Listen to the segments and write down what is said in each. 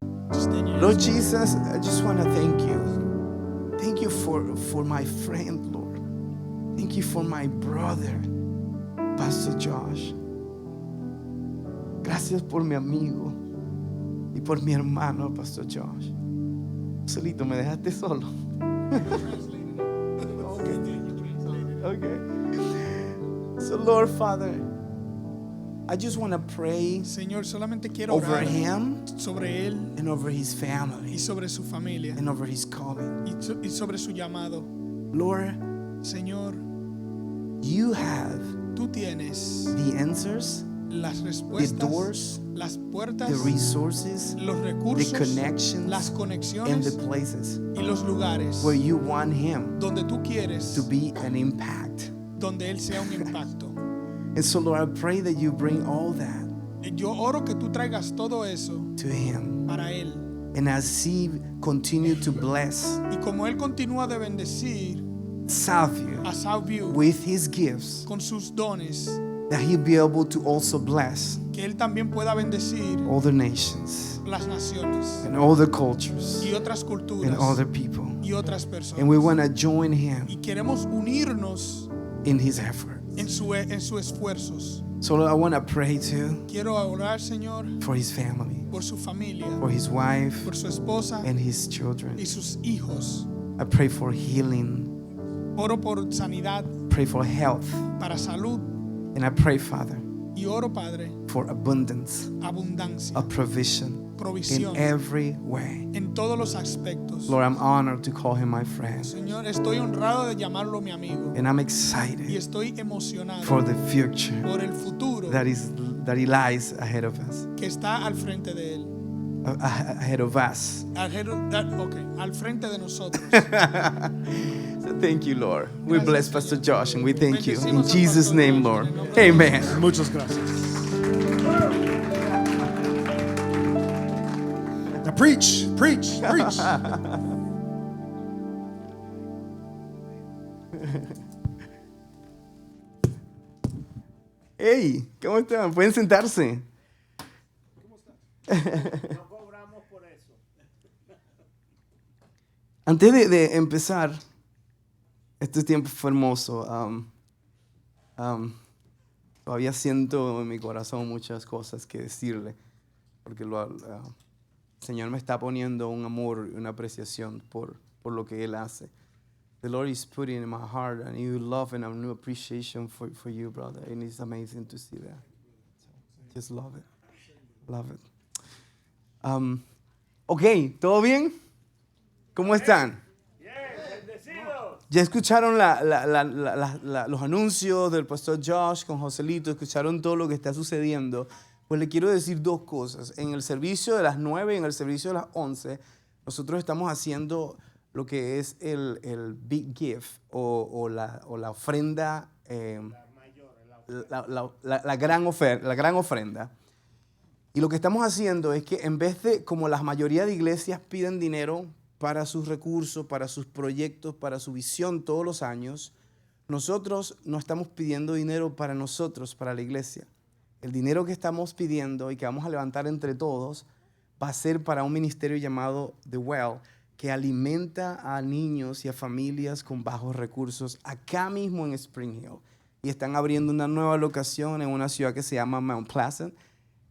Lord Jesus, I just want to thank you. Thank you for my friend, Lord. Thank you for my brother, Pastor Josh. Gracias por mi amigo y por mi hermano, Pastor Josh. Solito, me dejaste solo. Okay. So, Lord Father, I just want to pray Señor, solamente quiero over orar him sobre él and over his y family sobre su familia and over his calling. y sobre su llamado. Lord, Señor, you have tú tienes the answers, las the respuestas, doors, las puertas, the resources, los the recursos, connections, las and conexiones the places y los lugares where you want him donde tú quieres to be an impact. donde él sea un impacto. And so, Lord, I pray that you bring all that Yo oro que tú traigas todo eso to him. para él. And as he continue to bless Y como él continúa de bendecir Southview a Southview with his gifts, con sus dones, that he'll be able to also bless que él también pueda bendecir all the nations las naciones and all the cultures y otras and culturas other people. y otras And we personas. want to join him Y queremos unirnos in his effort. en sus esfuerzos. So Lord, I want to pray too Quiero orar, Señor, for his family, por su familia, for his wife por su esposa and his children. y sus hijos. I pray for healing, Oro por sanidad, pray for health, para salud and I pray, Father, y oro, Padre, for abundance abundancia, of provision provisión in every way. en todos los aspectos. Lord, I'm honored to call him my friend, Señor, estoy honrado de llamarlo mi amigo and I'm y excited estoy emocionado for the future por el futuro that he lies ahead of us, que está al frente de él. ahead of us. Al frente de nosotros. So thank you, Lord. We Gracias, bless Pastor Señor. Josh, and we thank you in Bendecimos al Jesus' Pastor name, Josh, Lord. en el nombre de Amen. Muchas gracias. Now preach. Hey, ¿cómo están? Pueden sentarse. No cobramos por eso. Antes de empezar, este tiempo fue hermoso. Todavía siento en mi corazón muchas cosas que decirle, porque el Señor me está poniendo un amor y una apreciación por lo que Él hace. The Lord is putting in my heart a new love and a new appreciation for you, brother. And it's amazing to see that. So, just love it. Love it. Ok, ¿todo bien? ¿Cómo están? ¿Ya escucharon los anuncios del pastor Josh con Joselito? ¿Escucharon todo lo que está sucediendo? Pues le quiero decir dos cosas. En el servicio de las 9 y en el servicio de las 11, nosotros estamos haciendo lo que es el big gift o la ofrenda, la gran ofrenda. Y lo que estamos haciendo es que en vez de, como la mayoría de iglesias piden dinero para sus recursos, para sus proyectos, para su visión todos los años, nosotros no estamos pidiendo dinero para nosotros, para la iglesia. El dinero que estamos pidiendo y que vamos a levantar entre todos va a ser para un ministerio llamado The Well, que alimenta a niños y a familias con bajos recursos acá mismo en Spring Hill. Y están abriendo una nueva locación en una ciudad que se llama Mount Pleasant.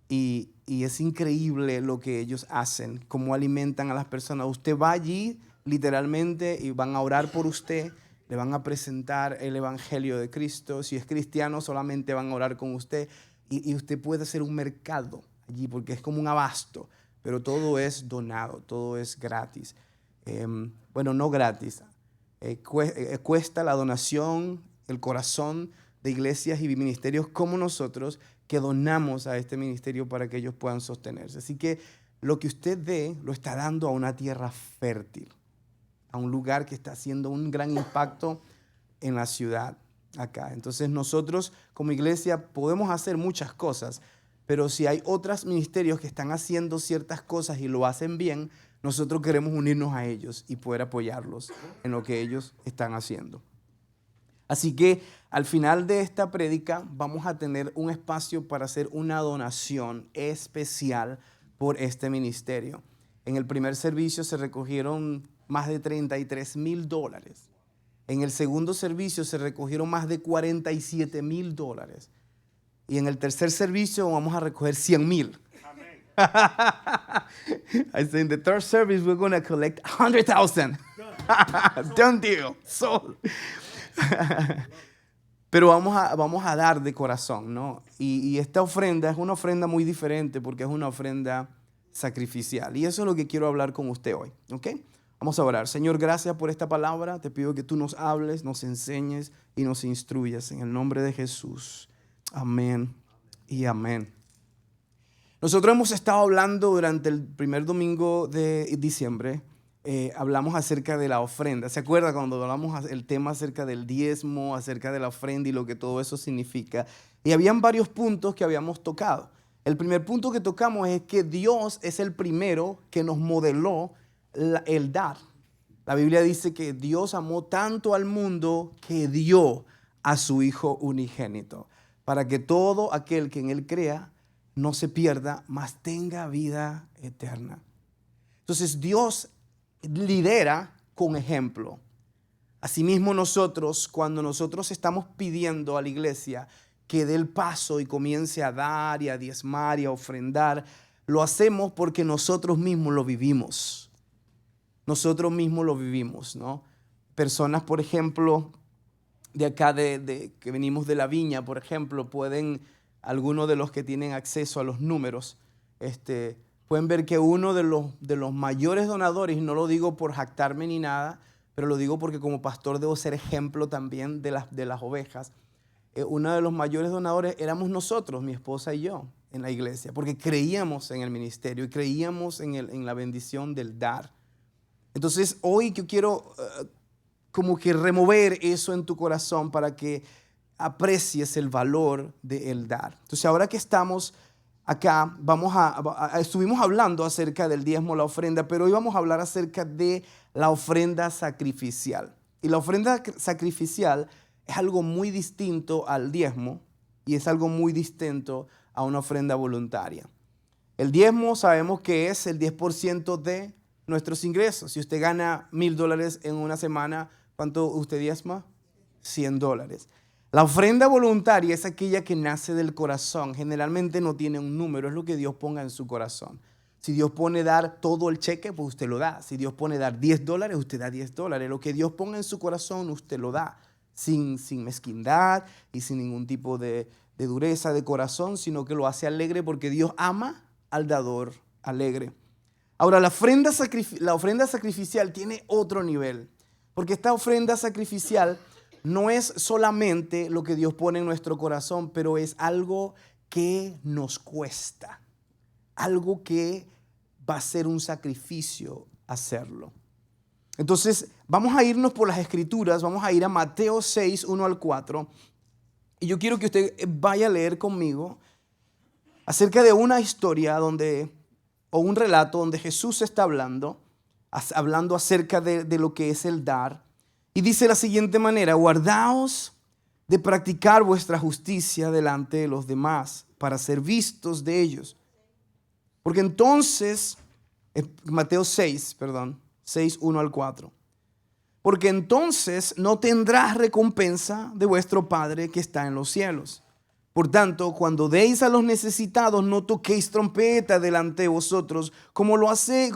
Y es increíble lo que ellos hacen, cómo alimentan a las personas. Usted va allí literalmente y van a orar por usted, le van a presentar el evangelio de Cristo. Si es cristiano, solamente van a orar con usted. Y usted puede hacer un mercado allí porque es como un abasto, pero todo es donado, todo es gratis. Bueno, no gratis. Cuesta la donación, el corazón de iglesias y ministerios como nosotros que donamos a este ministerio para que ellos puedan sostenerse. Así que lo que usted dé lo está dando a una tierra fértil, a un lugar que está haciendo un gran impacto en la ciudad acá. Entonces nosotros como iglesia podemos hacer muchas cosas, pero si hay otros ministerios que están haciendo ciertas cosas y lo hacen bien, nosotros queremos unirnos a ellos y poder apoyarlos en lo que ellos están haciendo. Así que al final de esta prédica vamos a tener un espacio para hacer una donación especial por este ministerio. En el primer servicio se recogieron más de $33,000. En el segundo servicio se recogieron más de $47,000. Y en el tercer servicio vamos a recoger 100,000. I say in the third service we're going to collect 100,000. Done deal. Sold. Pero vamos a dar de corazón, ¿no? Y esta ofrenda es una ofrenda muy diferente porque es una ofrenda sacrificial. Y eso es lo que quiero hablar con usted hoy, ¿ok? Vamos a orar. Señor, gracias por esta palabra. Te pido que tú nos hables, nos enseñes y nos instruyas en el nombre de Jesús. Amén y amén. Nosotros hemos estado hablando durante el primer domingo de diciembre. Hablamos acerca de la ofrenda. ¿Se acuerda cuando hablamos el tema acerca del diezmo, acerca de la ofrenda y lo que todo eso significa? Y habían varios puntos que habíamos tocado. El primer punto que tocamos es que Dios es el primero que nos modeló el dar. La Biblia dice que Dios amó tanto al mundo que dio a su Hijo unigénito, para que todo aquel que en Él crea no se pierda, mas tenga vida eterna. Entonces Dios lidera con ejemplo. Asimismo nosotros, cuando nosotros estamos pidiendo a la iglesia que dé el paso y comience a dar y a diezmar y a ofrendar, lo hacemos porque nosotros mismos lo vivimos. Nosotros mismos lo vivimos, ¿no? Personas, por ejemplo, de acá que venimos de la viña, por ejemplo, algunos de los que tienen acceso a los números, pueden ver que uno de los mayores donadores, y no lo digo por jactarme ni nada, pero lo digo porque como pastor debo ser ejemplo también de las ovejas. Uno de los mayores donadores éramos nosotros, mi esposa y yo, en la iglesia, porque creíamos en el ministerio y creíamos en la bendición del dar. Entonces, hoy yo quiero como que remover eso en tu corazón para que aprecies el valor del dar. Entonces, ahora que estamos acá, estuvimos hablando acerca del diezmo, la ofrenda, pero hoy vamos a hablar acerca de la ofrenda sacrificial. Y la ofrenda sacrificial es algo muy distinto al diezmo y es algo muy distinto a una ofrenda voluntaria. El diezmo sabemos que es el 10% de nuestros ingresos. Si usted gana $1,000 en una semana, ¿cuánto usted diezma? $100. La ofrenda voluntaria es aquella que nace del corazón. Generalmente no tiene un número, es lo que Dios ponga en su corazón. Si Dios pone dar todo el cheque, pues usted lo da. Si Dios pone dar $10, usted da $10. Lo que Dios ponga en su corazón, usted lo da. Sin mezquindad y sin ningún tipo de dureza de corazón, sino que lo hace alegre porque Dios ama al dador alegre. Ahora, la ofrenda sacrificial tiene otro nivel, porque esta ofrenda sacrificial no es solamente lo que Dios pone en nuestro corazón, pero es algo que nos cuesta, algo que va a ser un sacrificio hacerlo. Entonces, vamos a irnos por las Escrituras, vamos a ir a Mateo 6, 1 al 4, y yo quiero que usted vaya a leer conmigo acerca de una historia o un relato donde Jesús está hablando acerca de lo que es el dar. Y dice de la siguiente manera: guardaos de practicar vuestra justicia delante de los demás para ser vistos de ellos. Porque entonces, Mateo 6, 1 al 4. Porque entonces no tendrás recompensa de vuestro Padre que está en los cielos. Por tanto, cuando deis a los necesitados, no toquéis trompeta delante de vosotros, como lo hacen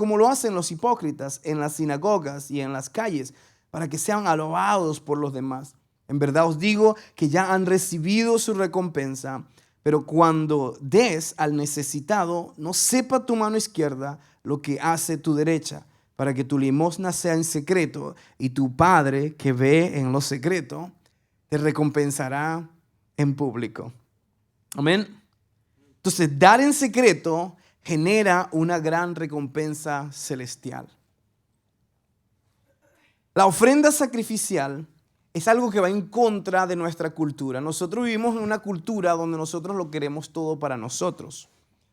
los hipócritas en las sinagogas y en las calles, para que sean alabados por los demás. En verdad os digo que ya han recibido su recompensa. Pero cuando des al necesitado, no sepa tu mano izquierda lo que hace tu derecha, para que tu limosna sea en secreto, y tu Padre que ve en lo secreto te recompensará en público. Amén. Entonces, dar en secreto genera una gran recompensa celestial. La ofrenda sacrificial es algo que va en contra de nuestra cultura. Nosotros vivimos en una cultura donde nosotros lo queremos todo para nosotros.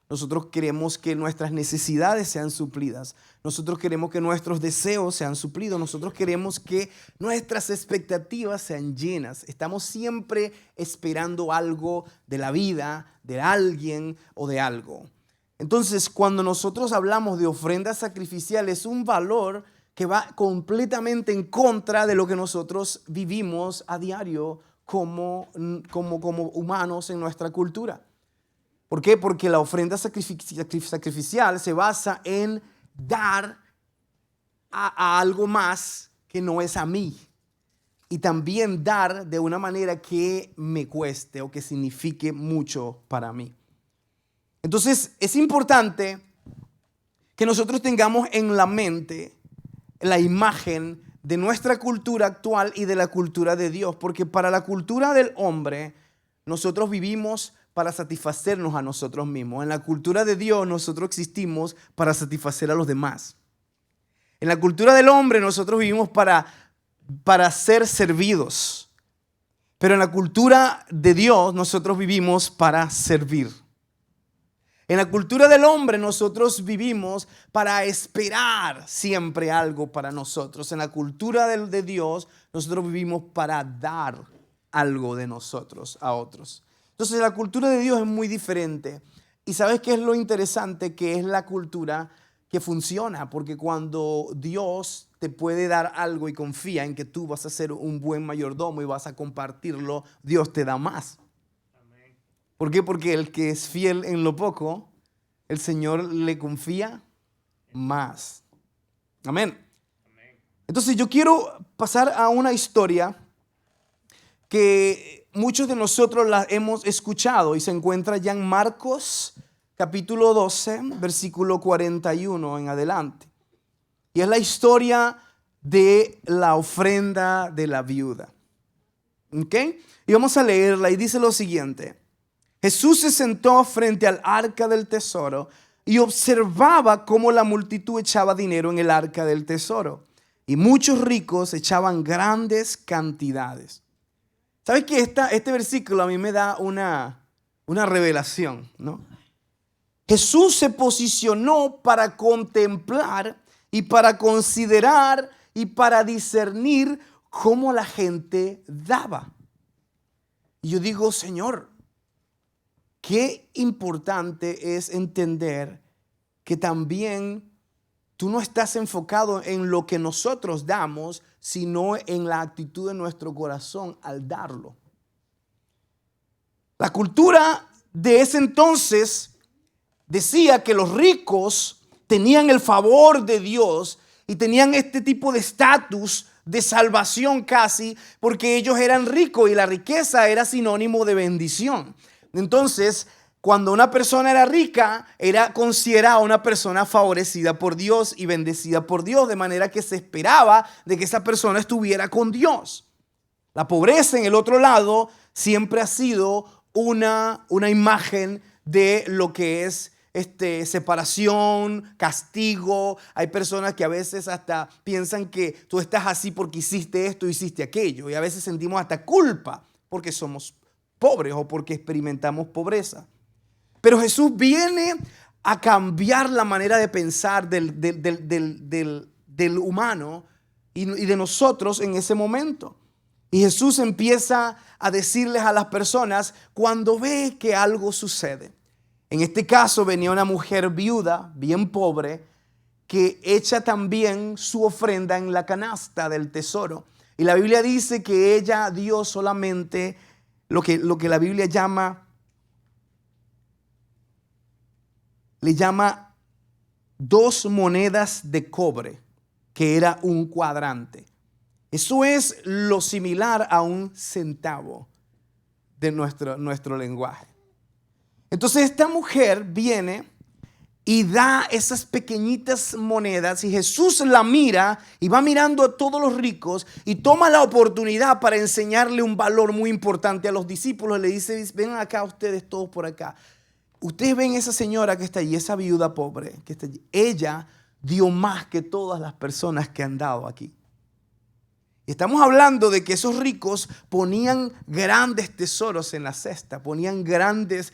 Nosotros queremos que nuestras necesidades sean suplidas. Nosotros queremos que nuestros deseos sean suplidos. Nosotros queremos que nuestras expectativas sean llenas. Estamos siempre esperando algo de la vida, de alguien o de algo. Entonces, cuando nosotros hablamos de ofrenda sacrificial, es un valor que va completamente en contra de lo que nosotros vivimos a diario como humanos en nuestra cultura. ¿Por qué? Porque la ofrenda sacrificial se basa en dar a algo más que no es a mí. Y también dar de una manera que me cueste o que signifique mucho para mí. Entonces, es importante que nosotros tengamos en la mente la imagen de nuestra cultura actual y de la cultura de Dios. Porque para la cultura del hombre, nosotros vivimos para satisfacernos a nosotros mismos. En la cultura de Dios, nosotros existimos para satisfacer a los demás. En la cultura del hombre, nosotros vivimos para ser servidos. Pero en la cultura de Dios, nosotros vivimos para servir. En la cultura del hombre nosotros vivimos para esperar siempre algo para nosotros. En la cultura de Dios nosotros vivimos para dar algo de nosotros a otros. Entonces la cultura de Dios es muy diferente. ¿Y sabes qué es lo interesante? Que es la cultura que funciona. Porque cuando Dios te puede dar algo y confía en que tú vas a ser un buen mayordomo y vas a compartirlo, Dios te da más. ¿Por qué? Porque el que es fiel en lo poco, el Señor le confía más. Amén. Entonces yo quiero pasar a una historia que muchos de nosotros la hemos escuchado y se encuentra ya en Marcos capítulo 12, versículo 41 en adelante. Y es la historia de la ofrenda de la viuda. ¿Ok? Y vamos a leerla y dice lo siguiente. Jesús se sentó frente al arca del tesoro y observaba cómo la multitud echaba dinero en el arca del tesoro. Y muchos ricos echaban grandes cantidades. ¿Sabes qué? Este versículo a mí me da una revelación, ¿no? Jesús se posicionó para contemplar y para considerar y para discernir cómo la gente daba. Y yo digo, Señor, qué importante es entender que también tú no estás enfocado en lo que nosotros damos, sino en la actitud de nuestro corazón al darlo. La cultura de ese entonces decía que los ricos tenían el favor de Dios y tenían este tipo de estatus de salvación casi, porque ellos eran ricos y la riqueza era sinónimo de bendición. Entonces, cuando una persona era rica, era considerada una persona favorecida por Dios y bendecida por Dios, de manera que se esperaba de que esa persona estuviera con Dios. La pobreza, en el otro lado, siempre ha sido una imagen de lo que es separación, castigo. Hay personas que a veces hasta piensan que tú estás así porque hiciste esto, hiciste aquello. Y a veces sentimos hasta culpa porque somos pobres o porque experimentamos pobreza. Pero Jesús viene a cambiar la manera de pensar del humano y de nosotros en ese momento. Y Jesús empieza a decirles a las personas cuando ve que algo sucede. En este caso venía una mujer viuda, bien pobre, que echa también su ofrenda en la canasta del tesoro. Y la Biblia dice que ella dio solamente lo que la Biblia le llama 2 monedas de cobre, que era un cuadrante. Eso es lo similar a un centavo de nuestro lenguaje. Entonces esta mujer viene y da esas pequeñitas monedas y Jesús la mira y va mirando a todos los ricos y toma la oportunidad para enseñarle un valor muy importante a los discípulos. Le dice, ven acá ustedes todos por acá. Ustedes ven esa señora que está allí, esa viuda pobre que está allí. Ella dio más que todas las personas que han dado aquí. Y estamos hablando de que esos ricos ponían grandes tesoros en la cesta, ponían grandes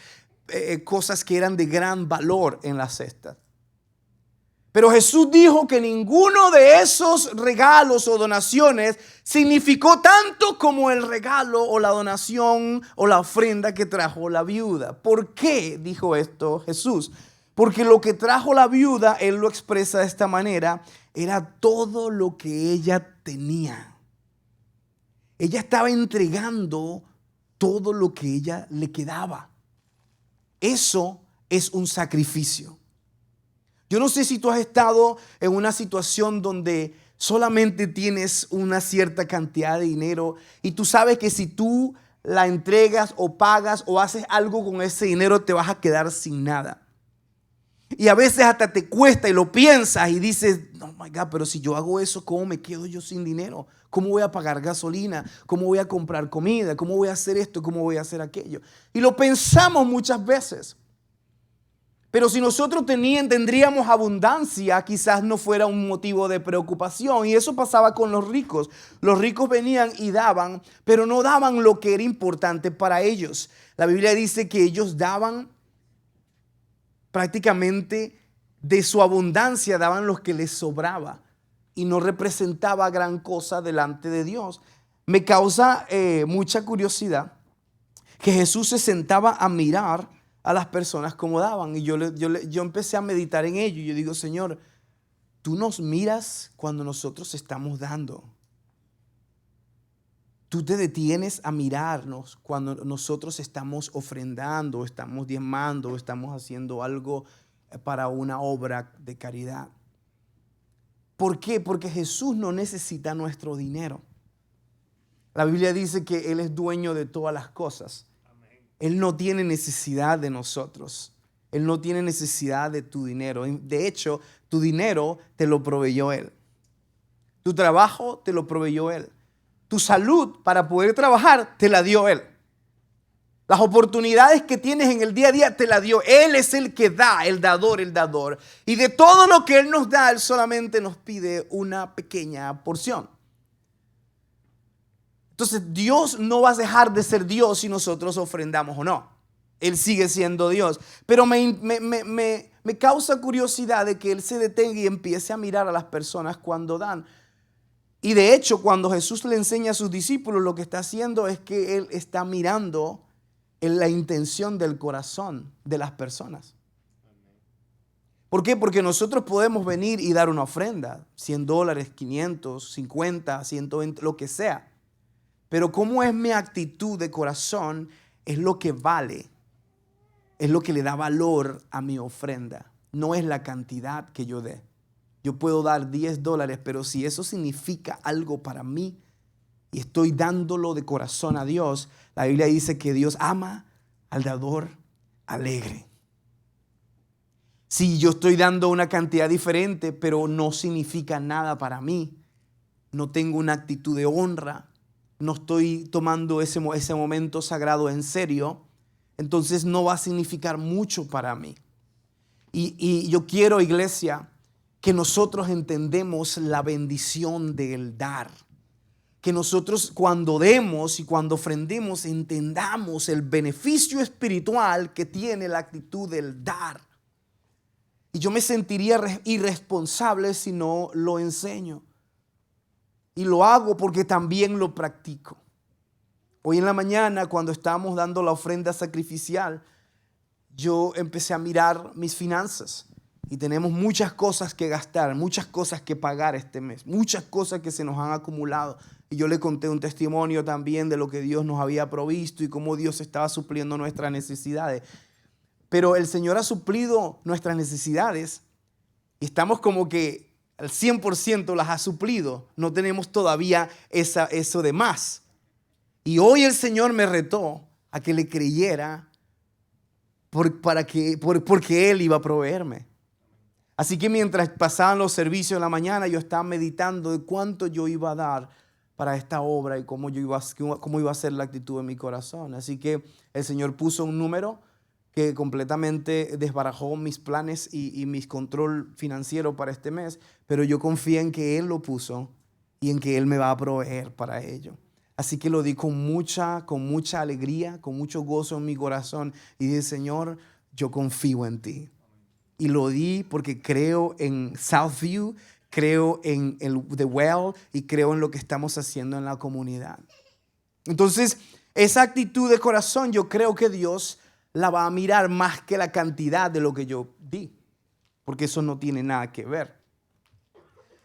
cosas que eran de gran valor en la cesta. Pero Jesús dijo que ninguno de esos regalos o donaciones significó tanto como el regalo o la donación o la ofrenda que trajo la viuda. ¿Por qué dijo esto Jesús? Porque lo que trajo la viuda, él lo expresa de esta manera, era todo lo que ella tenía. Ella estaba entregando todo lo que ella le quedaba. Eso es un sacrificio. Yo no sé si tú has estado en una situación donde solamente tienes una cierta cantidad de dinero y tú sabes que si tú la entregas o pagas o haces algo con ese dinero te vas a quedar sin nada. Y a veces hasta te cuesta y lo piensas y dices, oh my God, pero si yo hago eso, ¿cómo me quedo yo sin dinero? ¿Cómo voy a pagar gasolina? ¿Cómo voy a comprar comida? ¿Cómo voy a hacer esto? ¿Cómo voy a hacer aquello? Y lo pensamos muchas veces. Pero si nosotros tendríamos abundancia, quizás no fuera un motivo de preocupación. Y eso pasaba con los ricos. Los ricos venían y daban, pero no daban lo que era importante para ellos. La Biblia dice que ellos daban prácticamente de su abundancia, daban lo que les sobraba. Y no representaba gran cosa delante de Dios. Me causa mucha curiosidad que Jesús se sentaba a mirar a las personas como daban. Y yo empecé a meditar en ello. Y yo digo, Señor, tú nos miras cuando nosotros estamos dando. Tú te detienes a mirarnos cuando nosotros estamos ofrendando, estamos diezmando, estamos haciendo algo para una obra de caridad. ¿Por qué? Porque Jesús no necesita nuestro dinero. La Biblia dice que Él es dueño de todas las cosas. Él no tiene necesidad de nosotros. Él no tiene necesidad de tu dinero. De hecho, tu dinero te lo proveyó Él. Tu trabajo te lo proveyó Él. Tu salud para poder trabajar te la dio Él. Las oportunidades que tienes en el día a día te la dio. Él es el que da, el dador, el dador. Y de todo lo que Él nos da, Él solamente nos pide una pequeña porción. Entonces Dios no va a dejar de ser Dios si nosotros ofrendamos o no. Él sigue siendo Dios. Pero me causa curiosidad de que Él se detenga y empiece a mirar a las personas cuando dan. Y de hecho, cuando Jesús le enseña a sus discípulos, lo que está haciendo es que Él está mirando en la intención del corazón de las personas. ¿Por qué? Porque nosotros podemos venir y dar una ofrenda, $100, 500, 50, 120, lo que sea. Pero cómo es mi actitud de corazón es lo que vale, es lo que le da valor a mi ofrenda. No es la cantidad que yo dé. Yo puedo dar $10, pero si eso significa algo para mí y estoy dándolo de corazón a Dios, la Biblia dice que Dios ama al dador alegre. Si yo estoy dando una cantidad diferente, pero no significa nada para mí, no tengo una actitud de honra, no estoy tomando ese momento sagrado en serio, entonces no va a significar mucho para mí. Y yo quiero, iglesia, que nosotros entendemos la bendición del dar. Que nosotros cuando demos y cuando ofrendemos entendamos el beneficio espiritual que tiene la actitud del dar. Y yo me sentiría irresponsable si no lo enseño. Y lo hago porque también lo practico. Hoy en la mañana, cuando estábamos dando la ofrenda sacrificial, yo empecé a mirar mis finanzas. Y tenemos muchas cosas que gastar, muchas cosas que pagar este mes, muchas cosas que se nos han acumulado. Y yo le conté un testimonio también de lo que Dios nos había provisto y cómo Dios estaba supliendo nuestras necesidades. Pero el Señor ha suplido nuestras necesidades y estamos como que al 100% las ha suplido. No tenemos todavía eso de más. Y hoy el Señor me retó a que le creyera porque Él iba a proveerme. Así que mientras pasaban los servicios en la mañana, yo estaba meditando de cuánto yo iba a dar para esta obra y cómo iba a ser la actitud en mi corazón. Así que el Señor puso un número que completamente desbarajó mis planes y mi control financiero para este mes, pero yo confío en que Él lo puso y en que Él me va a proveer para ello. Así que lo di con mucha alegría, con mucho gozo en mi corazón y dije, Señor, yo confío en ti. Y lo di porque creo en Southview, creo en The Well y creo en lo que estamos haciendo en la comunidad. Entonces, esa actitud de corazón yo creo que Dios la va a mirar más que la cantidad de lo que yo di, porque eso no tiene nada que ver.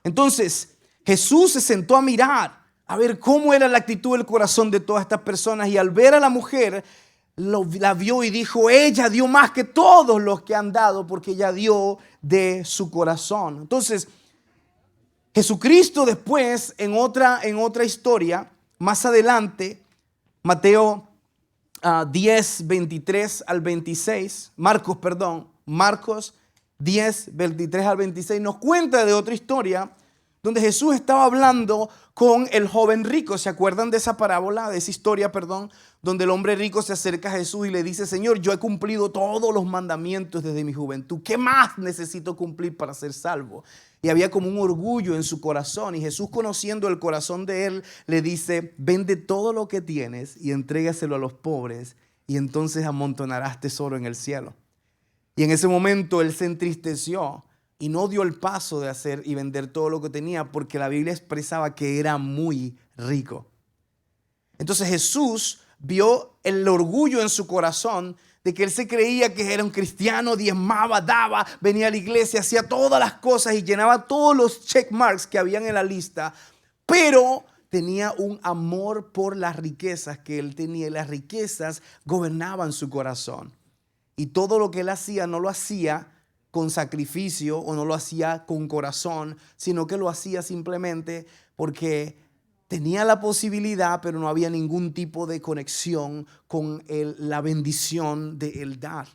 Entonces, Jesús se sentó a mirar, a ver cómo era la actitud del corazón de todas estas personas, y al ver a la mujer, la vio y dijo, ella dio más que todos los que han dado, porque ella dio de su corazón. Entonces, Jesucristo después, en otra historia, más adelante, Mateo 10, 23 al 26, Marcos 10, 23 al 26, nos cuenta de otra historia donde Jesús estaba hablando con el joven rico. ¿Se acuerdan de esa parábola, de esa historia, donde el hombre rico se acerca a Jesús y le dice, Señor, yo he cumplido todos los mandamientos desde mi juventud. ¿Qué más necesito cumplir para ser salvo? Y había como un orgullo en su corazón. Y Jesús, conociendo el corazón de él, le dice, vende todo lo que tienes y entrégaselo a los pobres, y entonces amontonarás tesoro en el cielo. Y en ese momento él se entristeció y no dio el paso de hacer y vender todo lo que tenía, porque la Biblia expresaba que era muy rico. Entonces Jesús vio el orgullo en su corazón de que él se creía que era un cristiano, diezmaba, daba, venía a la iglesia, hacía todas las cosas y llenaba todos los check marks que habían en la lista, pero tenía un amor por las riquezas que él tenía, y las riquezas gobernaban su corazón. Y todo lo que él hacía no lo hacía con sacrificio o no lo hacía con corazón, sino que lo hacía simplemente porque tenía la posibilidad, pero no había ningún tipo de conexión con la bendición de el dar.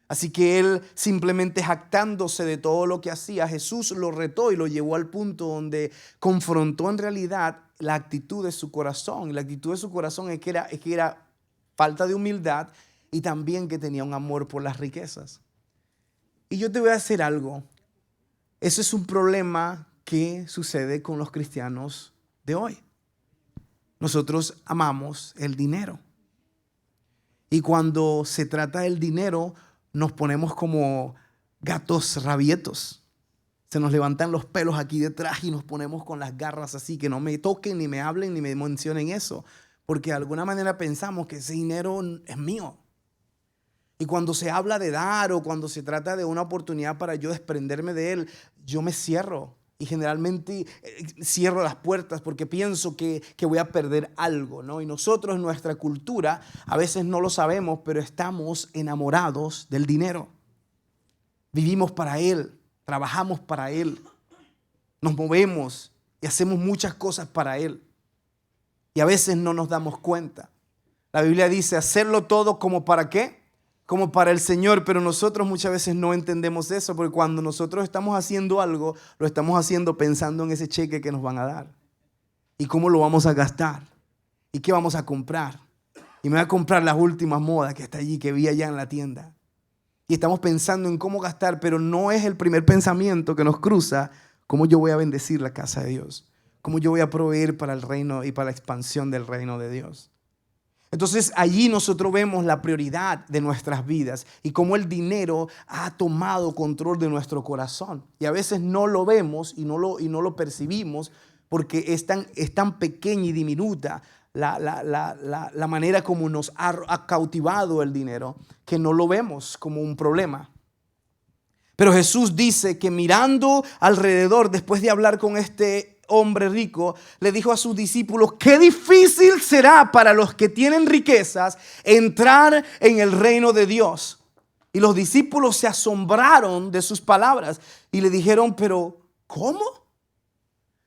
Así que él, simplemente jactándose de todo lo que hacía, Jesús lo retó y lo llevó al punto donde confrontó en realidad la actitud de su corazón. Y la actitud de su corazón es que era falta de humildad, y también que tenía un amor por las riquezas. Y yo te voy a decir algo. Eso es un problema que sucede con los cristianos de hoy. Nosotros amamos el dinero. Y cuando se trata del dinero, nos ponemos como gatos rabietos. Se nos levantan los pelos aquí detrás y nos ponemos con las garras así, que no me toquen, ni me hablen, ni me mencionen eso. Porque de alguna manera pensamos que ese dinero es mío. Y cuando se habla de dar o cuando se trata de una oportunidad para yo desprenderme de él, yo me cierro. Y generalmente cierro las puertas porque pienso que voy a perder algo, ¿no? Y nosotros en nuestra cultura a veces no lo sabemos, pero estamos enamorados del dinero. Vivimos para él, trabajamos para él, nos movemos y hacemos muchas cosas para él. Y a veces no nos damos cuenta. La Biblia dice hacerlo todo como para ¿qué? Como para el Señor, pero nosotros muchas veces no entendemos eso, porque cuando nosotros estamos haciendo algo, lo estamos haciendo pensando en ese cheque que nos van a dar y cómo lo vamos a gastar y qué vamos a comprar. Y me voy a comprar las últimas modas que está allí, que vi allá en la tienda. Y estamos pensando en cómo gastar, pero no es el primer pensamiento que nos cruza, cómo yo voy a bendecir la casa de Dios, cómo yo voy a proveer para el reino y para la expansión del reino de Dios. Entonces allí nosotros vemos la prioridad de nuestras vidas y cómo el dinero ha tomado control de nuestro corazón. Y a veces no lo vemos y no lo percibimos porque es tan pequeña y diminuta la manera como nos ha cautivado el dinero, que no lo vemos como un problema. Pero Jesús dice que mirando alrededor, después de hablar con este hombre rico, le dijo a sus discípulos, qué difícil será para los que tienen riquezas entrar en el reino de Dios. Y los discípulos se asombraron de sus palabras y le dijeron, pero ¿cómo?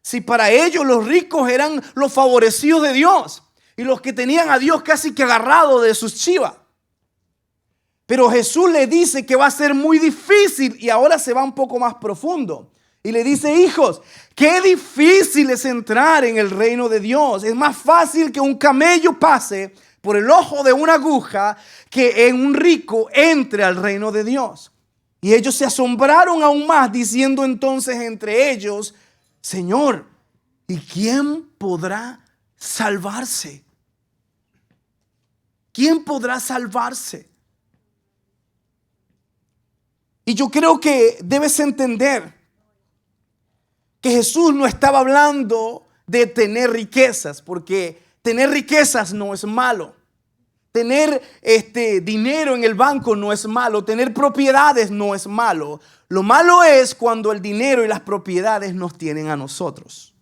Si para ellos los ricos eran los favorecidos de Dios y los que tenían a Dios casi que agarrado de sus chivas. Pero Jesús le dice que va a ser muy difícil y ahora se va un poco más profundo. Y le dice, hijos, qué difícil es entrar en el reino de Dios. Es más fácil que un camello pase por el ojo de una aguja que en un rico entre al reino de Dios. Y ellos se asombraron aún más, diciendo entonces entre ellos, Señor, ¿y quién podrá salvarse? ¿Quién podrá salvarse? Y yo creo que debes entender que Jesús no estaba hablando de tener riquezas, porque tener riquezas no es malo. Tener dinero en el banco no es malo. Tener propiedades no es malo. Lo malo es cuando el dinero y las propiedades nos tienen a nosotros.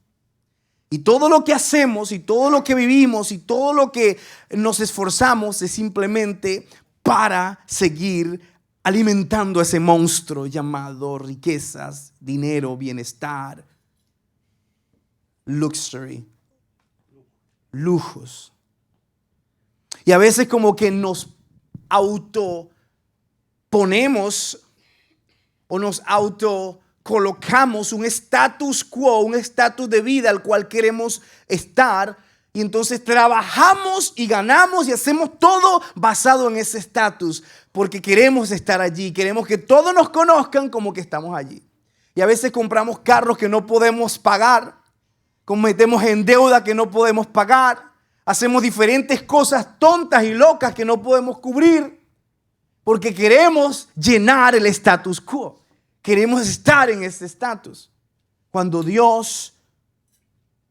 Y todo lo que hacemos y todo lo que vivimos y todo lo que nos esforzamos es simplemente para seguir alimentando ese monstruo llamado riquezas, dinero, bienestar, luxury, lujos. Y a veces como que nos autoponemos o nos autocolocamos un status quo, un estatus de vida al cual queremos estar. Y entonces trabajamos y ganamos y hacemos todo basado en ese estatus. Porque queremos estar allí, queremos que todos nos conozcan como que estamos allí. Y a veces compramos carros que no podemos pagar, cometemos en deuda que no podemos pagar. Hacemos diferentes cosas tontas y locas que no podemos cubrir porque queremos llenar el status quo. Queremos estar en ese estatus. Cuando Dios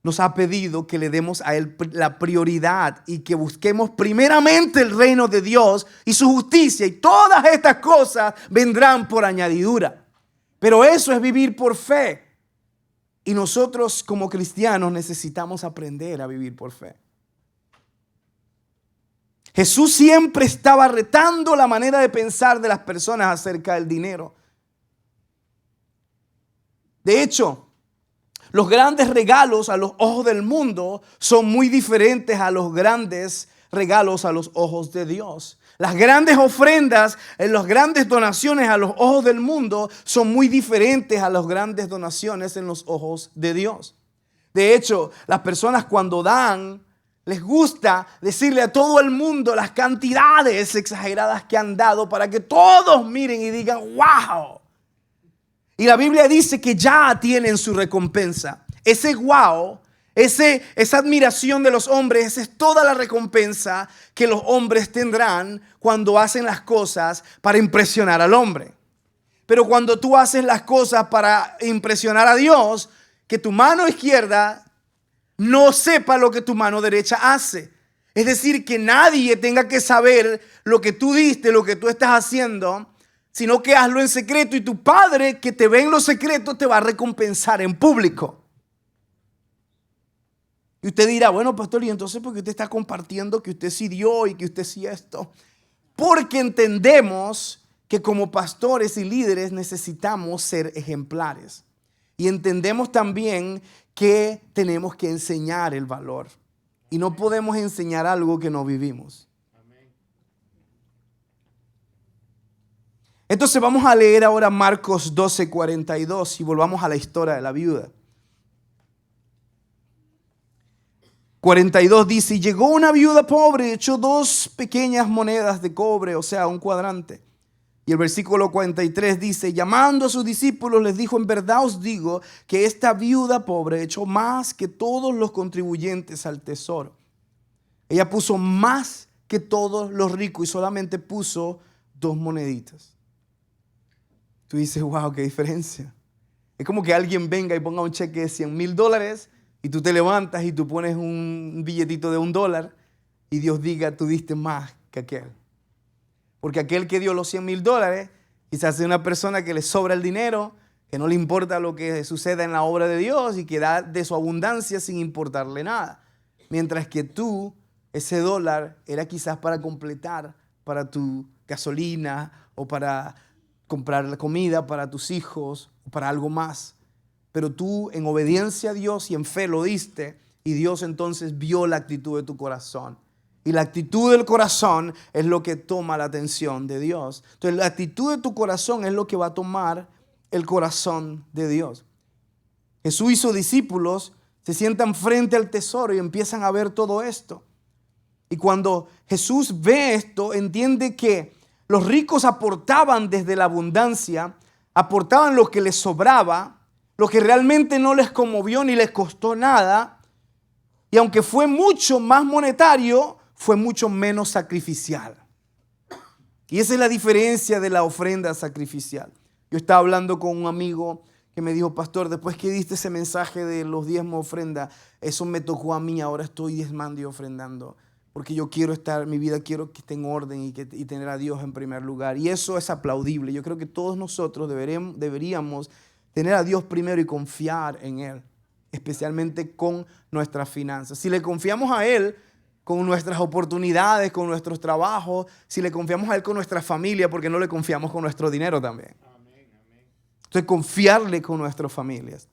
nos ha pedido que le demos a Él la prioridad y que busquemos primeramente el reino de Dios y su justicia, y todas estas cosas vendrán por añadidura. Pero eso es vivir por fe. Y nosotros como cristianos necesitamos aprender a vivir por fe. Jesús siempre estaba retando la manera de pensar de las personas acerca del dinero. De hecho, los grandes regalos a los ojos del mundo son muy diferentes a los grandes regalos a los ojos de Dios. Las grandes ofrendas, las grandes donaciones a los ojos del mundo son muy diferentes a las grandes donaciones en los ojos de Dios. De hecho, las personas cuando dan, les gusta decirle a todo el mundo las cantidades exageradas que han dado para que todos miren y digan, wow. Y la Biblia dice que ya tienen su recompensa. Ese wow, esa admiración de los hombres, esa es toda la recompensa que los hombres tendrán cuando hacen las cosas para impresionar al hombre. Pero cuando tú haces las cosas para impresionar a Dios, que tu mano izquierda no sepa lo que tu mano derecha hace. Es decir, que nadie tenga que saber lo que tú diste, lo que tú estás haciendo, sino que hazlo en secreto y tu Padre que te ve en lo secreto te va a recompensar en público. Y usted dirá, bueno, pastor, ¿y entonces por qué usted está compartiendo que usted sí dio y que usted sí esto? Porque entendemos que como pastores y líderes necesitamos ser ejemplares. Y entendemos también que tenemos que enseñar el valor. Y no podemos enseñar algo que no vivimos. Entonces vamos a leer ahora Marcos 12:42 y volvamos a la historia de la viuda. 42 dice, y llegó una viuda pobre y echó 2 pequeñas monedas de cobre, o sea, un cuadrante. Y el versículo 43 dice, llamando a sus discípulos les dijo, en verdad os digo que esta viuda pobre echó más que todos los contribuyentes al tesoro. Ella puso más que todos los ricos y solamente puso 2 moneditas. Tú dices, wow, qué diferencia. Es como que alguien venga y ponga un cheque de $100,000 y tú te levantas y tú pones un billetito de $1 y Dios diga, tú diste más que aquel. Porque aquel que dio los $100,000 quizás es una persona que le sobra el dinero, que no le importa lo que suceda en la obra de Dios y que da de su abundancia sin importarle nada. Mientras que tú, ese $1 era quizás para completar para tu gasolina o para comprar la comida para tus hijos o para algo más. Pero tú en obediencia a Dios y en fe lo diste y Dios entonces vio la actitud de tu corazón. Y la actitud del corazón es lo que toma la atención de Dios. Entonces la actitud de tu corazón es lo que va a tomar el corazón de Dios. Jesús y sus discípulos se sientan frente al tesoro y empiezan a ver todo esto. Y cuando Jesús ve esto, entiende que los ricos aportaban desde la abundancia, aportaban lo que les sobraba, lo que realmente no les conmovió ni les costó nada. Y aunque fue mucho más monetario, fue mucho menos sacrificial. Y esa es la diferencia de la ofrenda sacrificial. Yo estaba hablando con un amigo que me dijo, pastor, después que diste ese mensaje de los diezmos ofrenda, eso me tocó a mí, ahora estoy diezmando y ofrendando. porque yo quiero mi vida quiero que esté en orden y tener a Dios en primer lugar. Y eso es aplaudible. Yo creo que todos nosotros deberíamos tener a Dios primero y confiar en Él, especialmente con nuestras finanzas. Si le confiamos a Él con nuestras oportunidades, con nuestros trabajos, si le confiamos a Él con nuestra familia, ¿por qué no le confiamos con nuestro dinero también? Entonces, confiarle con nuestras familias.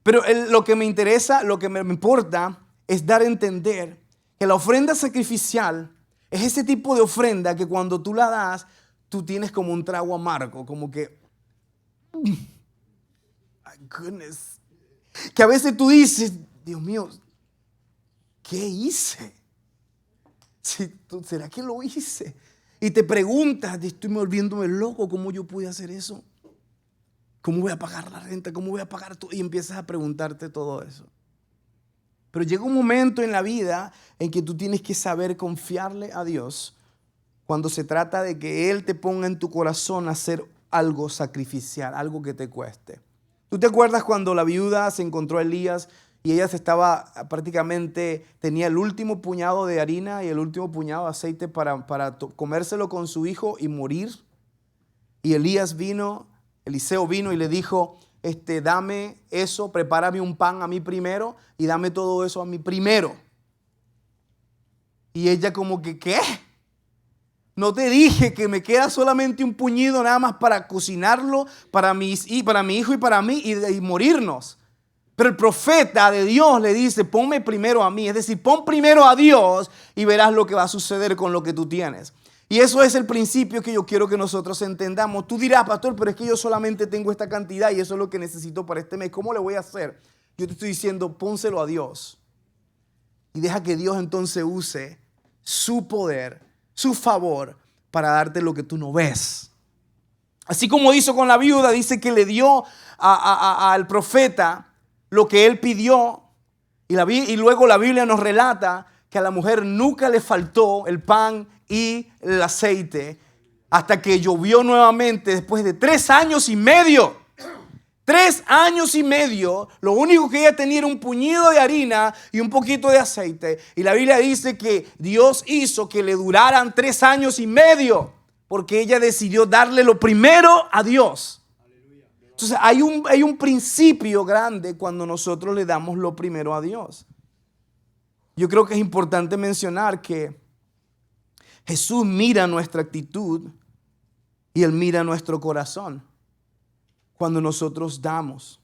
Pero lo que me interesa, lo que me importa es dar a entender que la ofrenda sacrificial es ese tipo de ofrenda que cuando tú la das, tú tienes como un trago amargo, como que, my goodness, que a veces tú dices, Dios mío, ¿qué hice? ¿Será que lo hice? Y te preguntas, estoy volviéndome loco, ¿cómo yo pude hacer eso? ¿Cómo voy a pagar la renta? ¿Cómo voy a pagar todo? Y empiezas a preguntarte todo eso. Pero llega un momento en la vida en que tú tienes que saber confiarle a Dios cuando se trata de que Él te ponga en tu corazón a hacer algo sacrificial, algo que te cueste. ¿Tú te acuerdas cuando la viuda se encontró a Elías y ella tenía el último puñado de harina y el último puñado de aceite para comérselo con su hijo y morir? Y Eliseo vino y le dijo, dame eso, prepárame un pan a mí primero y dame todo eso a mí primero. Y ella como que, ¿qué? No te dije que me queda solamente un puñado nada más para cocinarlo para mi hijo y para mí y morirnos. Pero el profeta de Dios le dice, ponme primero a mí. Es decir, pon primero a Dios y verás lo que va a suceder con lo que tú tienes. Y eso es el principio que yo quiero que nosotros entendamos. Tú dirás, pastor, pero es que yo solamente tengo esta cantidad y eso es lo que necesito para este mes. ¿Cómo le voy a hacer? Yo te estoy diciendo, pónselo a Dios. Y deja que Dios entonces use su poder, su favor, para darte lo que tú no ves. Así como hizo con la viuda, dice que le dio al profeta lo que él pidió. Y luego la Biblia nos relata que a la mujer nunca le faltó el pan y el aceite hasta que llovió nuevamente después de 3 años y medio. 3 años y medio, lo único que ella tenía era un puñado de harina y un poquito de aceite. Y la Biblia dice que Dios hizo que le duraran 3 años y medio porque ella decidió darle lo primero a Dios. Entonces hay un principio grande cuando nosotros le damos lo primero a Dios. Yo creo que es importante mencionar que Jesús mira nuestra actitud y Él mira nuestro corazón cuando nosotros damos.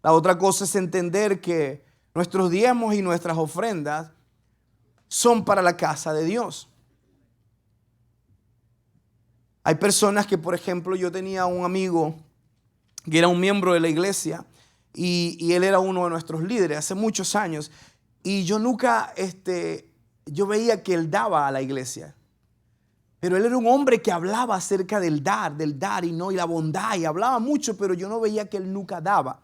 La otra cosa es entender que nuestros diezmos y nuestras ofrendas son para la casa de Dios. Hay personas que, por ejemplo, yo tenía un amigo que era un miembro de la iglesia y él era uno de nuestros líderes hace muchos años. Y yo nunca, yo veía que él daba a la iglesia. Pero él era un hombre que hablaba acerca del dar y la bondad. Y hablaba mucho, pero yo no veía que él nunca daba.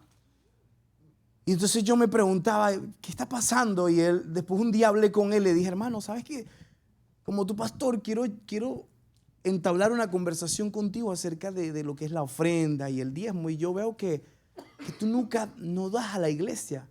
Y entonces yo me preguntaba, ¿qué está pasando? Y después un día hablé con él y le dije, hermano, ¿sabes qué? Como tu pastor, quiero entablar una conversación contigo acerca de lo que es la ofrenda y el diezmo. Y yo veo que tú nunca no das a la iglesia.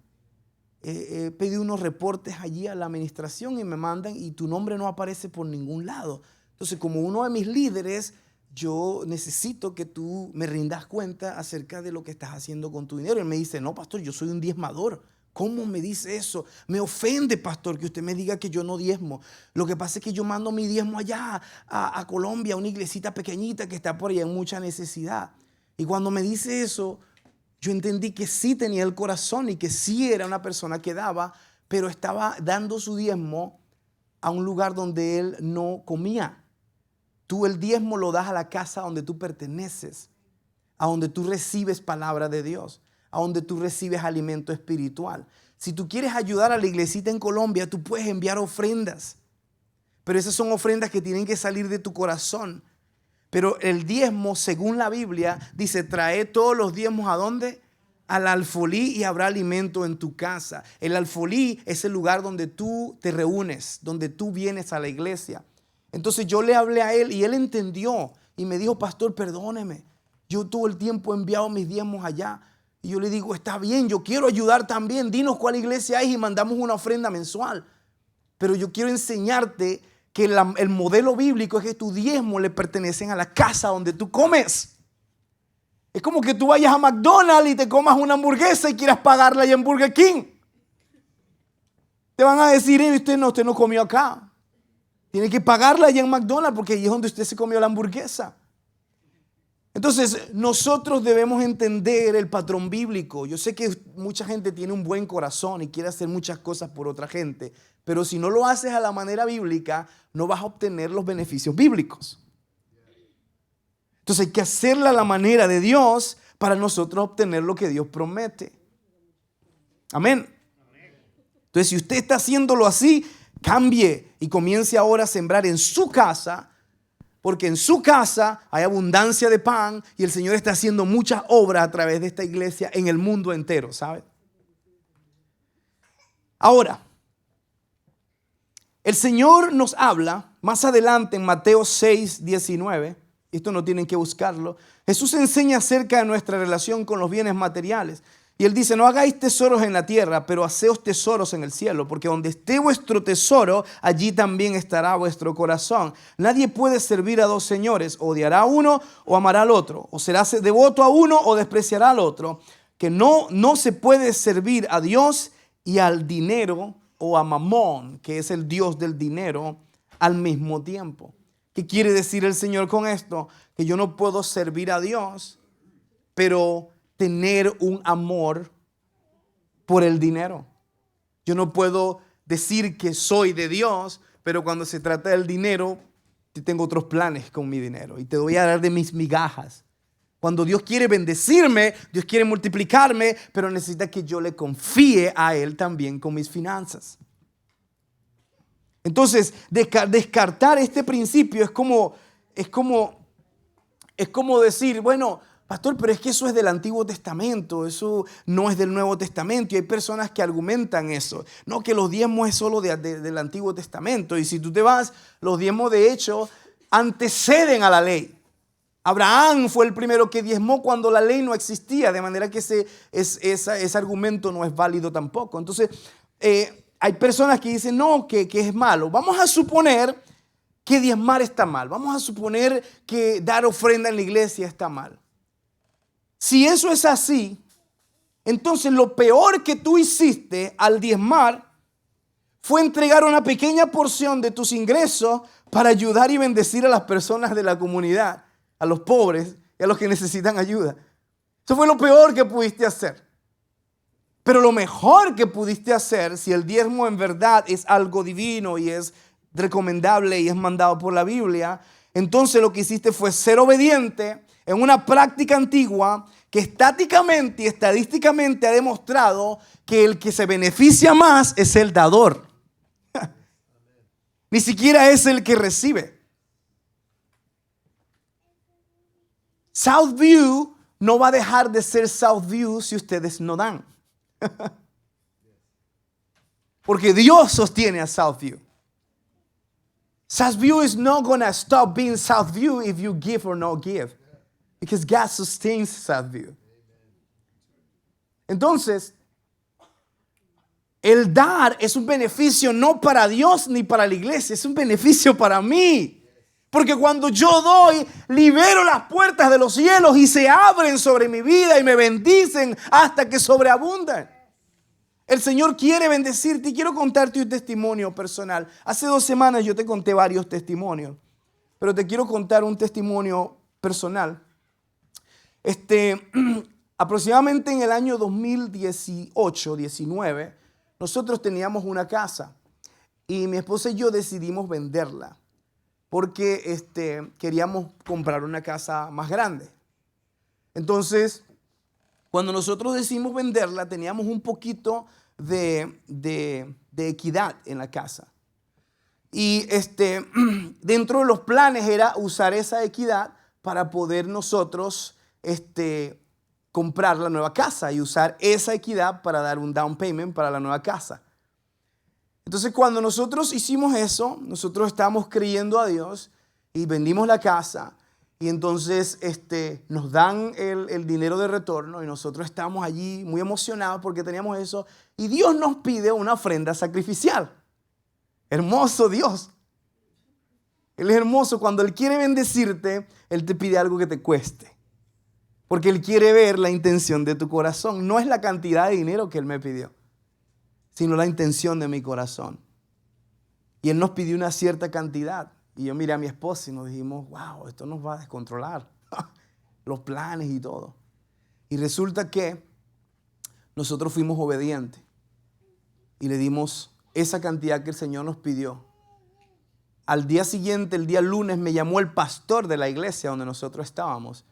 He pedido unos reportes allí a la administración y me mandan y tu nombre no aparece por ningún lado. Entonces, como uno de mis líderes, yo necesito que tú me rindas cuenta acerca de lo que estás haciendo con tu dinero. Y él me dice, no, pastor, yo soy un diezmador. ¿Cómo me dice eso? Me ofende, pastor, que usted me diga que yo no diezmo. Lo que pasa es que yo mando mi diezmo allá a Colombia, a una iglesita pequeñita que está por allá en mucha necesidad. Y cuando me dice eso, yo entendí que sí tenía el corazón y que sí era una persona que daba, pero estaba dando su diezmo a un lugar donde él no comía. Tú el diezmo lo das a la casa donde tú perteneces, a donde tú recibes palabra de Dios, a donde tú recibes alimento espiritual. Si tú quieres ayudar a la iglesita en Colombia, tú puedes enviar ofrendas, pero esas son ofrendas que tienen que salir de tu corazón. Pero el diezmo, según la Biblia, dice, trae todos los diezmos ¿a dónde? Al alfolí y habrá alimento en tu casa. El alfolí es el lugar donde tú te reúnes, donde tú vienes a la iglesia. Entonces yo le hablé a él y él entendió y me dijo, pastor, perdóneme. Yo todo el tiempo he enviado mis diezmos allá. Y yo le digo, está bien, yo quiero ayudar también. Dinos cuál iglesia es y mandamos una ofrenda mensual. pero yo quiero enseñarte que el modelo bíblico es que tu diezmo le pertenecen a la casa donde tú comes. Es como que tú vayas a McDonald's y te comas una hamburguesa y quieras pagarla allá en Burger King. Te van a decir, usted no comió acá. Tiene que pagarla allá en McDonald's porque ahí es donde usted se comió la hamburguesa. Entonces, nosotros debemos entender el patrón bíblico. Yo sé que mucha gente tiene un buen corazón y quiere hacer muchas cosas por otra gente, pero si no lo haces a la manera bíblica, no vas a obtener los beneficios bíblicos. Entonces hay que hacerla a la manera de Dios para nosotros obtener lo que Dios promete. Amén. Entonces, si usted está haciéndolo así, cambie y comience ahora a sembrar en su casa, porque en su casa hay abundancia de pan y el Señor está haciendo muchas obras a través de esta iglesia en el mundo entero, ¿sabe? Ahora, el Señor nos habla más adelante en Mateo 6, 19. Esto no tienen que buscarlo. Jesús enseña acerca de nuestra relación con los bienes materiales. Y Él dice, no hagáis tesoros en la tierra, pero haceos tesoros en el cielo, porque donde esté vuestro tesoro, allí también estará vuestro corazón. Nadie puede servir a dos señores, o odiará a uno o amará al otro, o será devoto a uno o despreciará al otro. Que no se puede servir a Dios y al dinero, o a Mamón, que es el Dios del dinero, al mismo tiempo. ¿Qué quiere decir el Señor con esto? Que yo no puedo servir a Dios, pero tener un amor por el dinero. Yo no puedo decir que soy de Dios, pero cuando se trata del dinero, tengo otros planes con mi dinero y te voy a dar de mis migajas. Cuando Dios quiere bendecirme, Dios quiere multiplicarme, pero necesita que yo le confíe a Él también con mis finanzas. Entonces, descartar este principio es como decir, bueno, pastor, pero es que eso es del Antiguo Testamento, eso no es del Nuevo Testamento. Y hay personas que argumentan eso. No, que los diezmos es solo del Antiguo Testamento. Y si tú te vas, los diezmos de hecho anteceden a la ley. Abraham fue el primero que diezmó cuando la ley no existía, de manera que ese argumento no es válido tampoco. Entonces, hay personas que dicen, no, que es malo. Vamos a suponer que diezmar está mal. Vamos a suponer que dar ofrenda en la iglesia está mal. Si eso es así, entonces lo peor que tú hiciste al diezmar fue entregar una pequeña porción de tus ingresos para ayudar y bendecir a las personas de la comunidad, a los pobres y a los que necesitan ayuda. Eso fue lo peor que pudiste hacer. Pero lo mejor que pudiste hacer, si el diezmo en verdad es algo divino y es recomendable y es mandado por la Biblia, entonces lo que hiciste fue ser obediente en una práctica antigua que estáticamente y estadísticamente ha demostrado que el que se beneficia más es el dador. Ni siquiera es el que recibe. Southview no va a dejar de ser Southview si ustedes no dan. Porque Dios sostiene a Southview. Southview is not going to stop being Southview if you give or not give. Because God sustains Southview. Entonces, el dar es un beneficio no para Dios ni para la iglesia, es un beneficio para mí. Porque cuando yo doy, libero las puertas de los cielos y se abren sobre mi vida y me bendicen hasta que sobreabundan. El Señor quiere bendecirte y quiero contarte un testimonio personal. Hace 2 semanas yo te conté varios testimonios, pero te quiero contar un testimonio personal. Aproximadamente en el año 2018-19, nosotros teníamos una casa y mi esposa y yo decidimos venderla porque queríamos comprar una casa más grande. Entonces, cuando nosotros decidimos venderla, teníamos un poquito de equidad en la casa. Y dentro de los planes era usar esa equidad para poder nosotros comprar la nueva casa y usar esa equidad para dar un down payment para la nueva casa. Entonces, cuando nosotros hicimos eso, nosotros estábamos creyendo a Dios y vendimos la casa. Y entonces nos dan el dinero de retorno y nosotros estábamos allí muy emocionados porque teníamos eso. Y Dios nos pide una ofrenda sacrificial. Hermoso Dios. Él es hermoso. Cuando Él quiere bendecirte, Él te pide algo que te cueste. Porque Él quiere ver la intención de tu corazón. No es la cantidad de dinero que Él me pidió, sino la intención de mi corazón. Y Él nos pidió una cierta cantidad. Y yo miré a mi esposa y nos dijimos, wow, esto nos va a descontrolar. Los planes y todo. Y resulta que nosotros fuimos obedientes. Y le dimos esa cantidad que el Señor nos pidió. Al día siguiente, el día lunes, me llamó el pastor de la iglesia donde nosotros estábamos.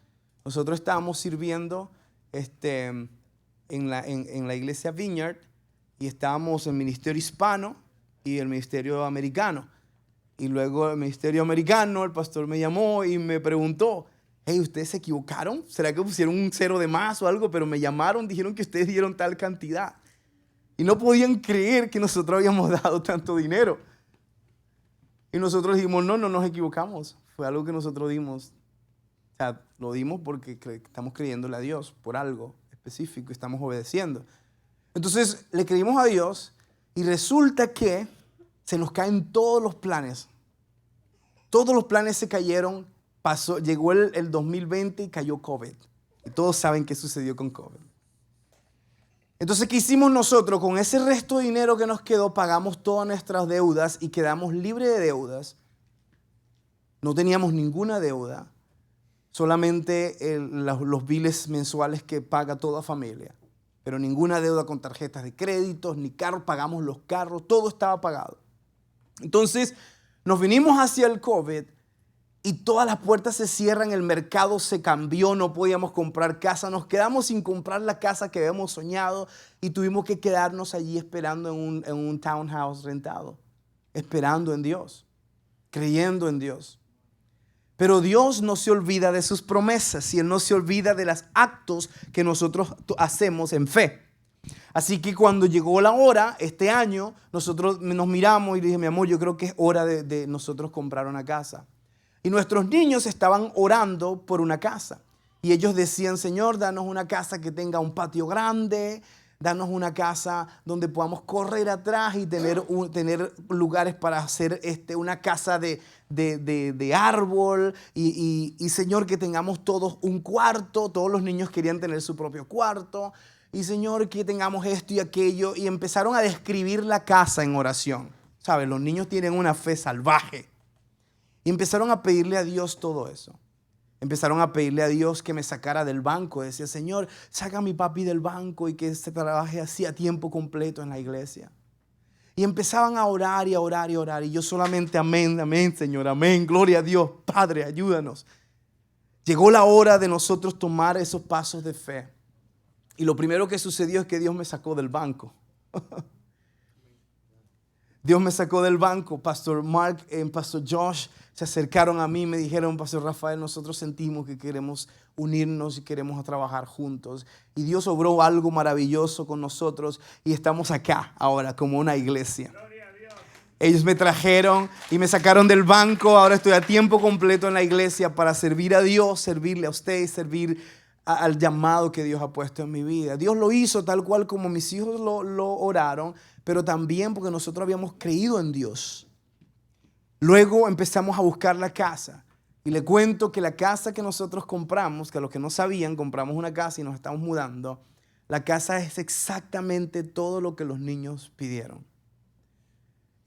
Nosotros estábamos sirviendo en la iglesia Vineyard y estábamos en el ministerio hispano y el ministerio americano. Y luego el ministerio americano, el pastor me llamó y me preguntó, hey, ¿ustedes se equivocaron? ¿Será que pusieron un cero de más o algo? Pero me llamaron, dijeron que ustedes dieron tal cantidad. Y no podían creer que nosotros habíamos dado tanto dinero. Y nosotros dijimos, no nos equivocamos. Fue algo que nosotros dimos. O sea, lo dimos porque estamos creyéndole a Dios por algo específico y estamos obedeciendo. Entonces le creímos a Dios y resulta que se nos caen todos los planes. Todos los planes se cayeron. Llegó el 2020 y cayó COVID. Y todos saben qué sucedió con COVID. Entonces, ¿qué hicimos nosotros? Con ese resto de dinero que nos quedó, pagamos todas nuestras deudas y quedamos libres de deudas. No teníamos ninguna deuda, solamente los biles mensuales que paga toda familia. Pero ninguna deuda con tarjetas de créditos, ni carros, pagamos los carros, todo estaba pagado. Entonces, nos vinimos hacia el COVID y todas las puertas se cierran, el mercado se cambió, no podíamos comprar casa, nos quedamos sin comprar la casa que habíamos soñado y tuvimos que quedarnos allí esperando en un townhouse rentado, esperando en Dios, creyendo en Dios. Pero Dios no se olvida de sus promesas y Él no se olvida de los actos que nosotros hacemos en fe. Así que cuando llegó la hora, este año, nosotros nos miramos y dije, mi amor, yo creo que es hora de nosotros comprar una casa. Y nuestros niños estaban orando por una casa. Y ellos decían, Señor, danos una casa que tenga un patio grande, danos una casa donde podamos correr atrás y tener lugares para hacer una casa de árbol. Y Señor, que tengamos todos un cuarto. Todos los niños querían tener su propio cuarto. Y Señor, que tengamos esto y aquello. Y empezaron a describir la casa en oración. ¿Sabes? Los niños tienen una fe salvaje. Y empezaron a pedirle a Dios todo eso. Empezaron a pedirle a Dios que me sacara del banco. Decía, Señor, saca a mi papi del banco y que se trabaje así a tiempo completo en la iglesia. Y empezaban a orar y a orar y a orar. Y yo solamente, amén, amén, Señor, amén. Gloria a Dios, Padre, ayúdanos. Llegó la hora de nosotros tomar esos pasos de fe. Y lo primero que sucedió es que Dios me sacó del banco. Dios me sacó del banco. Pastor Mark y Pastor Josh se acercaron a mí y me dijeron, Pastor Rafael, nosotros sentimos que queremos unirnos y queremos trabajar juntos. Y Dios obró algo maravilloso con nosotros y estamos acá ahora como una iglesia. Ellos me trajeron y me sacaron del banco. Ahora estoy a tiempo completo en la iglesia para servir a Dios, servirle a usted, servir al llamado que Dios ha puesto en mi vida. Dios lo hizo tal cual como mis hijos lo oraron, pero también porque nosotros habíamos creído en Dios. Luego empezamos a buscar la casa. Y le cuento que la casa que nosotros compramos, que a los que no sabían, compramos una casa y nos estamos mudando. La casa es exactamente todo lo que los niños pidieron.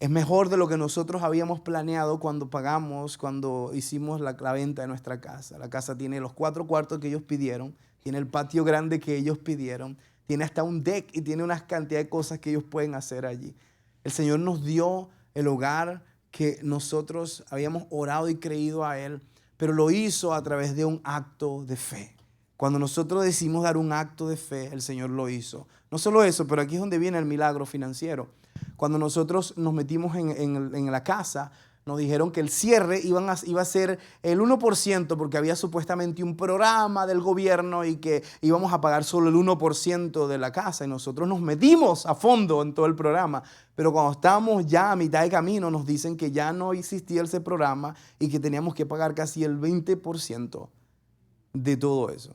Es mejor de lo que nosotros habíamos planeado cuando hicimos la venta de nuestra casa. La casa tiene los 4 cuartos que ellos pidieron, tiene el patio grande que ellos pidieron, tiene hasta un deck y tiene una cantidad de cosas que ellos pueden hacer allí. El Señor nos dio el hogar que nosotros habíamos orado y creído a Él, pero lo hizo a través de un acto de fe. Cuando nosotros decidimos dar un acto de fe, el Señor lo hizo. No solo eso, pero aquí es donde viene el milagro financiero. Cuando nosotros nos metimos en la casa, nos dijeron que el cierre iba a ser el 1% porque había supuestamente un programa del gobierno y que íbamos a pagar solo el 1% de la casa. Y nosotros nos metimos a fondo en todo el programa. Pero cuando estábamos ya a mitad de camino, nos dicen que ya no existía ese programa y que teníamos que pagar casi el 20% de todo eso.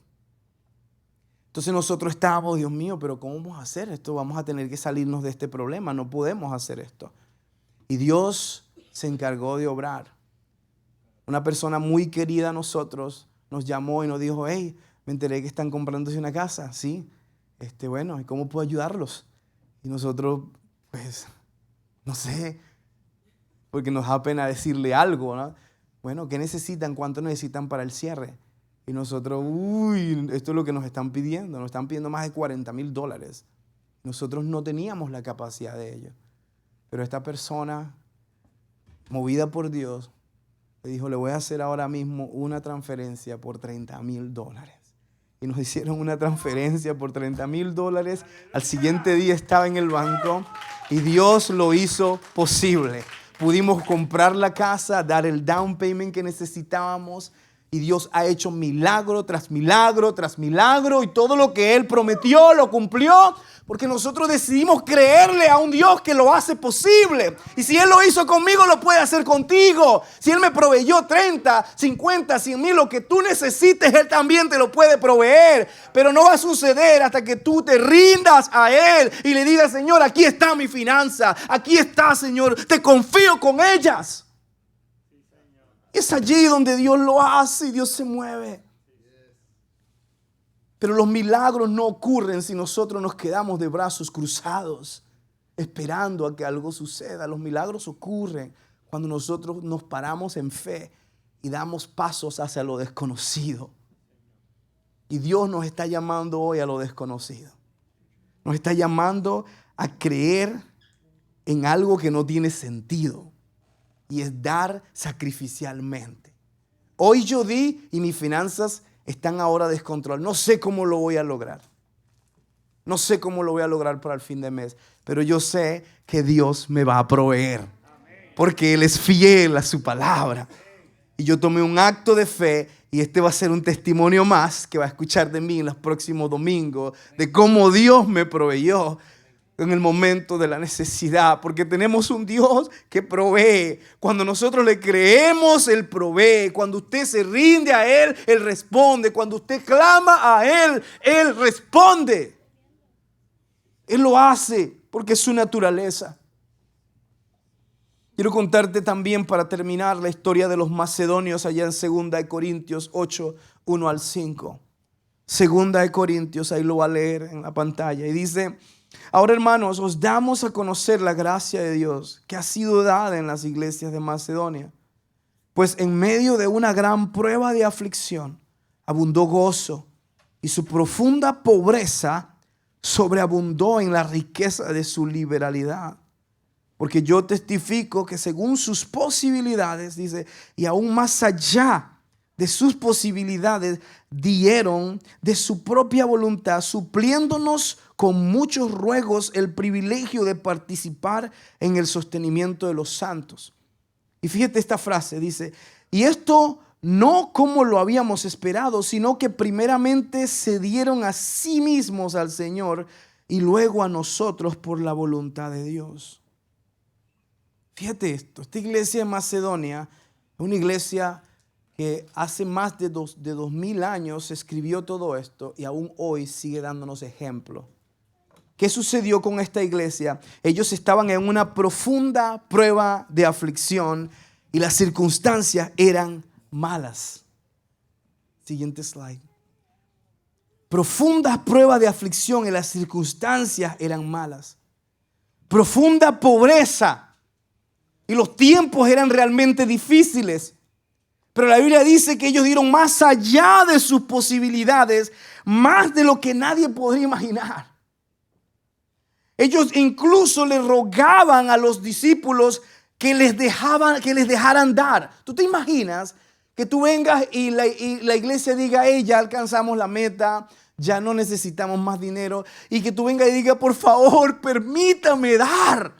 Entonces nosotros estábamos, Dios mío, pero ¿cómo vamos a hacer esto? Vamos a tener que salirnos de este problema, no podemos hacer esto. Y Dios se encargó de obrar. Una persona muy querida a nosotros nos llamó y nos dijo, hey, me enteré que están comprándose una casa. Sí, bueno, ¿y cómo puedo ayudarlos? Y nosotros, pues, no sé, porque nos da pena decirle algo, ¿no? Bueno, ¿qué necesitan? ¿Cuánto necesitan para el cierre? Y nosotros, esto es lo que nos están pidiendo. Nos están pidiendo más de $40,000. Nosotros no teníamos la capacidad de ello. Pero esta persona, movida por Dios, le dijo, le voy a hacer ahora mismo una transferencia por $30,000. Y nos hicieron una transferencia por $30,000. Al siguiente día estaba en el banco y Dios lo hizo posible. Pudimos comprar la casa, dar el down payment que necesitábamos. Y Dios ha hecho milagro tras milagro tras milagro. Y todo lo que Él prometió lo cumplió. Porque nosotros decidimos creerle a un Dios que lo hace posible. Y si Él lo hizo conmigo, lo puede hacer contigo. Si Él me proveyó 30, 50, 100,000, lo que tú necesites, Él también te lo puede proveer. Pero no va a suceder hasta que tú te rindas a Él y le digas, Señor, aquí está mi finanza. Aquí está, Señor, te confío con ellas. Es allí donde Dios lo hace y Dios se mueve. Pero los milagros no ocurren si nosotros nos quedamos de brazos cruzados, esperando a que algo suceda. Los milagros ocurren cuando nosotros nos paramos en fe y damos pasos hacia lo desconocido. Y Dios nos está llamando hoy a lo desconocido. Nos está llamando a creer en algo que no tiene sentido. Y es dar sacrificialmente. Hoy yo di y mis finanzas están ahora descontroladas. No sé cómo lo voy a lograr. No sé cómo lo voy a lograr para el fin de mes. Pero yo sé que Dios me va a proveer. Porque Él es fiel a su palabra. Y yo tomé un acto de fe. Y este va a ser un testimonio más que va a escuchar de mí en los próximos domingos. De cómo Dios me proveyó en el momento de la necesidad, porque tenemos un Dios que provee. Cuando nosotros le creemos, Él provee. Cuando usted se rinde a Él, Él responde. Cuando usted clama a Él, Él responde. Él lo hace porque es su naturaleza. Quiero contarte también, para terminar, la historia de los macedonios allá en 2 Corintios 8, 1 al 5. 2 Corintios, ahí lo va a leer en la pantalla. Y dice: ahora, hermanos, os damos a conocer la gracia de Dios que ha sido dada en las iglesias de Macedonia. Pues en medio de una gran prueba de aflicción abundó gozo, y su profunda pobreza sobreabundó en la riqueza de su liberalidad. Porque yo testifico que según sus posibilidades, dice, y aún más allá de sus posibilidades, dieron de su propia voluntad, supliéndonos con muchos ruegos el privilegio de participar en el sostenimiento de los santos. Y fíjate esta frase, dice, y esto no como lo habíamos esperado, sino que primeramente se dieron a sí mismos al Señor y luego a nosotros por la voluntad de Dios. Fíjate esto, esta iglesia de Macedonia es una iglesia que hace más de 2000 años escribió todo esto y aún hoy sigue dándonos ejemplo. ¿Qué sucedió con esta iglesia? Ellos estaban en una profunda prueba de aflicción y las circunstancias eran malas. Siguiente slide. Profunda prueba de aflicción y las circunstancias eran malas. Profunda pobreza y los tiempos eran realmente difíciles. Pero la Biblia dice que ellos dieron más allá de sus posibilidades, más de lo que nadie podría imaginar. Ellos incluso le rogaban a los discípulos que les dejaran dar. ¿Tú te imaginas que tú vengas y la iglesia diga, hey, ya alcanzamos la meta, ya no necesitamos más dinero? Y que tú vengas y digas, por favor, permítame dar.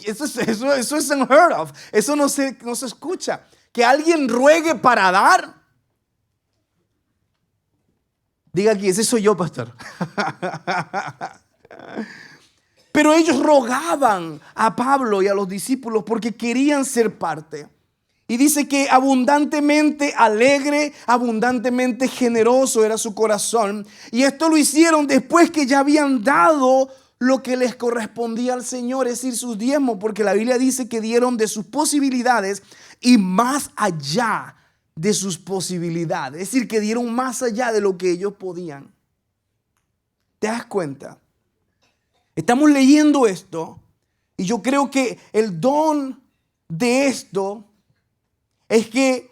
Eso es unheard of. Eso no se escucha. Que alguien ruegue para dar. Diga aquí, ese soy yo, pastor. Pero ellos rogaban a Pablo y a los discípulos porque querían ser parte. Y dice que abundantemente alegre, abundantemente generoso era su corazón. Y esto lo hicieron después que ya habían dado lo que les correspondía al Señor, es decir, sus diezmos, porque la Biblia dice que dieron de sus posibilidades y más allá de sus posibilidades. Es decir, que dieron más allá de lo que ellos podían. ¿Te das cuenta? Estamos leyendo esto y yo creo que el don de esto es que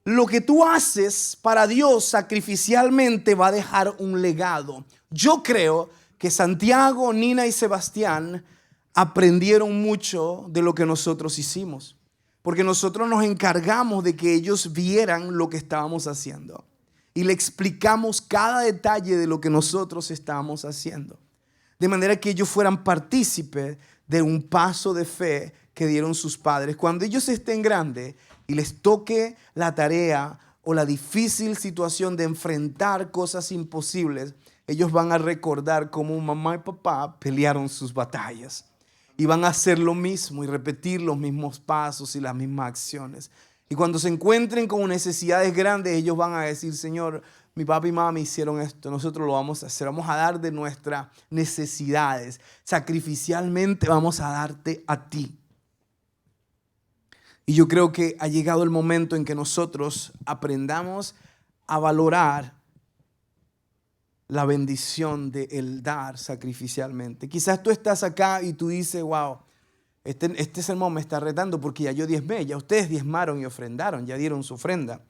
lo que tú haces para Dios sacrificialmente va a dejar un legado. Yo creo que Santiago, Nina y Sebastián aprendieron mucho de lo que nosotros hicimos, porque nosotros nos encargamos de que ellos vieran lo que estábamos haciendo y le explicamos cada detalle de lo que nosotros estábamos haciendo, de manera que ellos fueran partícipes de un paso de fe que dieron sus padres. Cuando ellos estén grandes y les toque la tarea o la difícil situación de enfrentar cosas imposibles, ellos van a recordar cómo mamá y papá pelearon sus batallas y van a hacer lo mismo y repetir los mismos pasos y las mismas acciones. Y cuando se encuentren con necesidades grandes, ellos van a decir: Señor, mi papá y mamá me hicieron esto, nosotros lo vamos a hacer, vamos a dar de nuestras necesidades, sacrificialmente vamos a darte a ti. Y yo creo que ha llegado el momento en que nosotros aprendamos a valorar la bendición de el dar sacrificialmente. Quizás tú estás acá y tú dices: wow, este sermón me está retando porque ya yo diezmé, ya ustedes diezmaron y ofrendaron, ya dieron su ofrenda.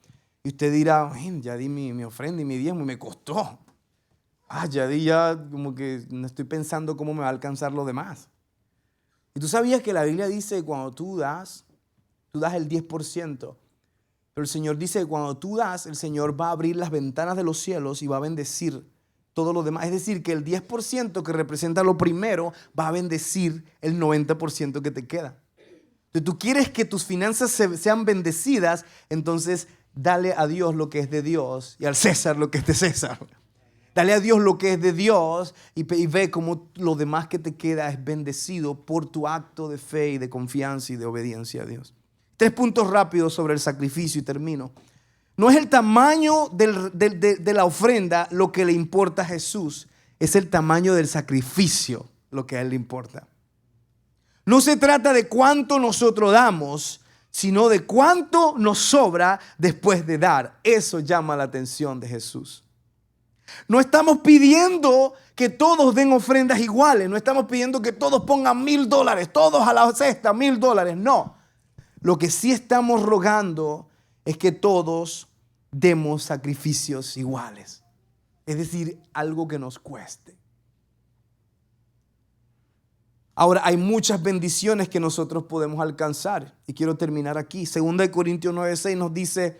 Y usted dirá: ya di mi ofrenda y mi diezmo y me costó. Ya como que no estoy pensando cómo me va a alcanzar lo demás. Y tú sabías que la Biblia dice que cuando tú das el 10%. Pero el Señor dice que cuando tú das, el Señor va a abrir las ventanas de los cielos y va a bendecir todo lo demás. Es decir, que el 10% que representa lo primero va a bendecir el 90% que te queda. Si tú quieres que tus finanzas sean bendecidas, entonces dale a Dios lo que es de Dios y al César lo que es de César. Dale a Dios lo que es de Dios y ve cómo lo demás que te queda es bendecido por tu acto de fe y de confianza y de obediencia a Dios. 3 puntos rápidos sobre el sacrificio y termino. No es el tamaño de la ofrenda lo que le importa a Jesús, es el tamaño del sacrificio lo que a Él le importa. No se trata de cuánto nosotros damos, sino de cuánto nos sobra después de dar. Eso llama la atención de Jesús. No estamos pidiendo que todos den ofrendas iguales, no estamos pidiendo que todos pongan $1,000, todos a la cesta $1,000, no. Lo que sí estamos rogando es que todos demos sacrificios iguales. Es decir, algo que nos cueste. Ahora, hay muchas bendiciones que nosotros podemos alcanzar. Y quiero terminar aquí. 2 Corintios 9:6 nos dice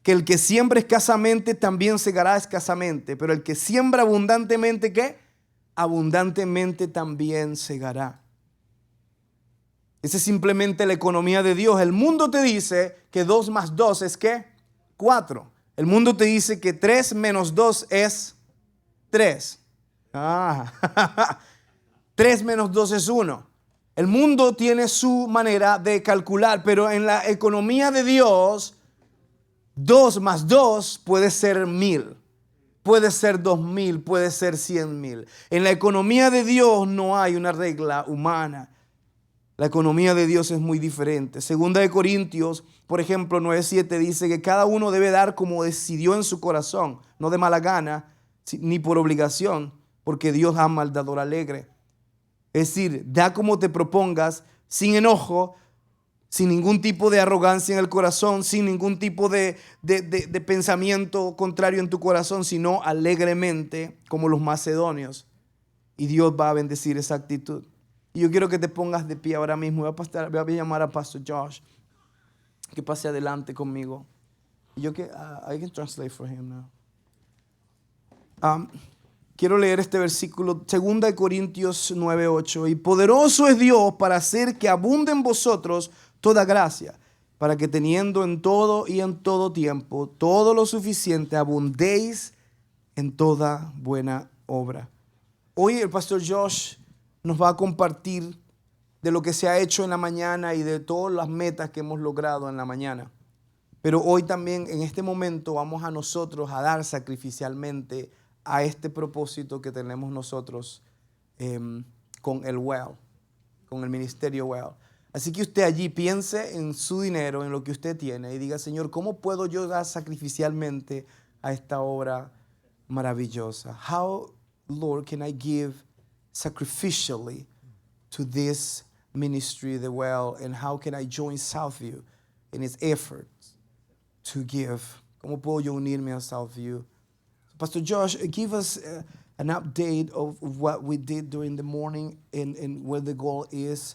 que el que siembra escasamente también segará escasamente. Pero el que siembra abundantemente, ¿qué? Abundantemente también segará. Esa es simplemente la economía de Dios. El mundo te dice que 2 más 2 es ¿qué? 4. El mundo te dice que 3 menos 2 es 3. 3 menos 2 es 1. El mundo tiene su manera de calcular, pero en la economía de Dios, 2 más 2 puede ser 1,000. Puede ser 2,000, puede ser 100,000. En la economía de Dios no hay una regla humana. La economía de Dios es muy diferente. 2 Corintios, por ejemplo, 9:7 dice que cada uno debe dar como decidió en su corazón, no de mala gana, ni por obligación, porque Dios ama al dador alegre. Es decir, da como te propongas, sin enojo, sin ningún tipo de arrogancia en el corazón, sin ningún tipo de pensamiento contrario en tu corazón, sino alegremente, como los macedonios. Y Dios va a bendecir esa actitud. Y yo quiero que te pongas de pie ahora mismo. Voy a llamar a Pastor Josh que pase adelante conmigo. Y yo I can translate for him now. Quiero leer este versículo, 2 Corintios 9:8. Y poderoso es Dios para hacer que abunde en vosotros toda gracia, para que teniendo en todo y en todo tiempo todo lo suficiente, abundéis en toda buena obra. Hoy el Pastor Josh nos va a compartir de lo que se ha hecho en la mañana y de todas las metas que hemos logrado en la mañana. Pero hoy también, en este momento, vamos a nosotros a dar sacrificialmente a este propósito que tenemos nosotros con el Well, con el ministerio Well. Así que usted allí piense en su dinero, en lo que usted tiene y diga, Señor, ¿cómo puedo yo dar sacrificialmente a esta obra maravillosa? How, Lord, can I give sacrificially to this ministry, the Well, and how can I join Southview in its efforts to give? ¿Cómo puedo yo unirme a Southview? Pastor Josh, give us an update of what we did during the morning and where the goal is.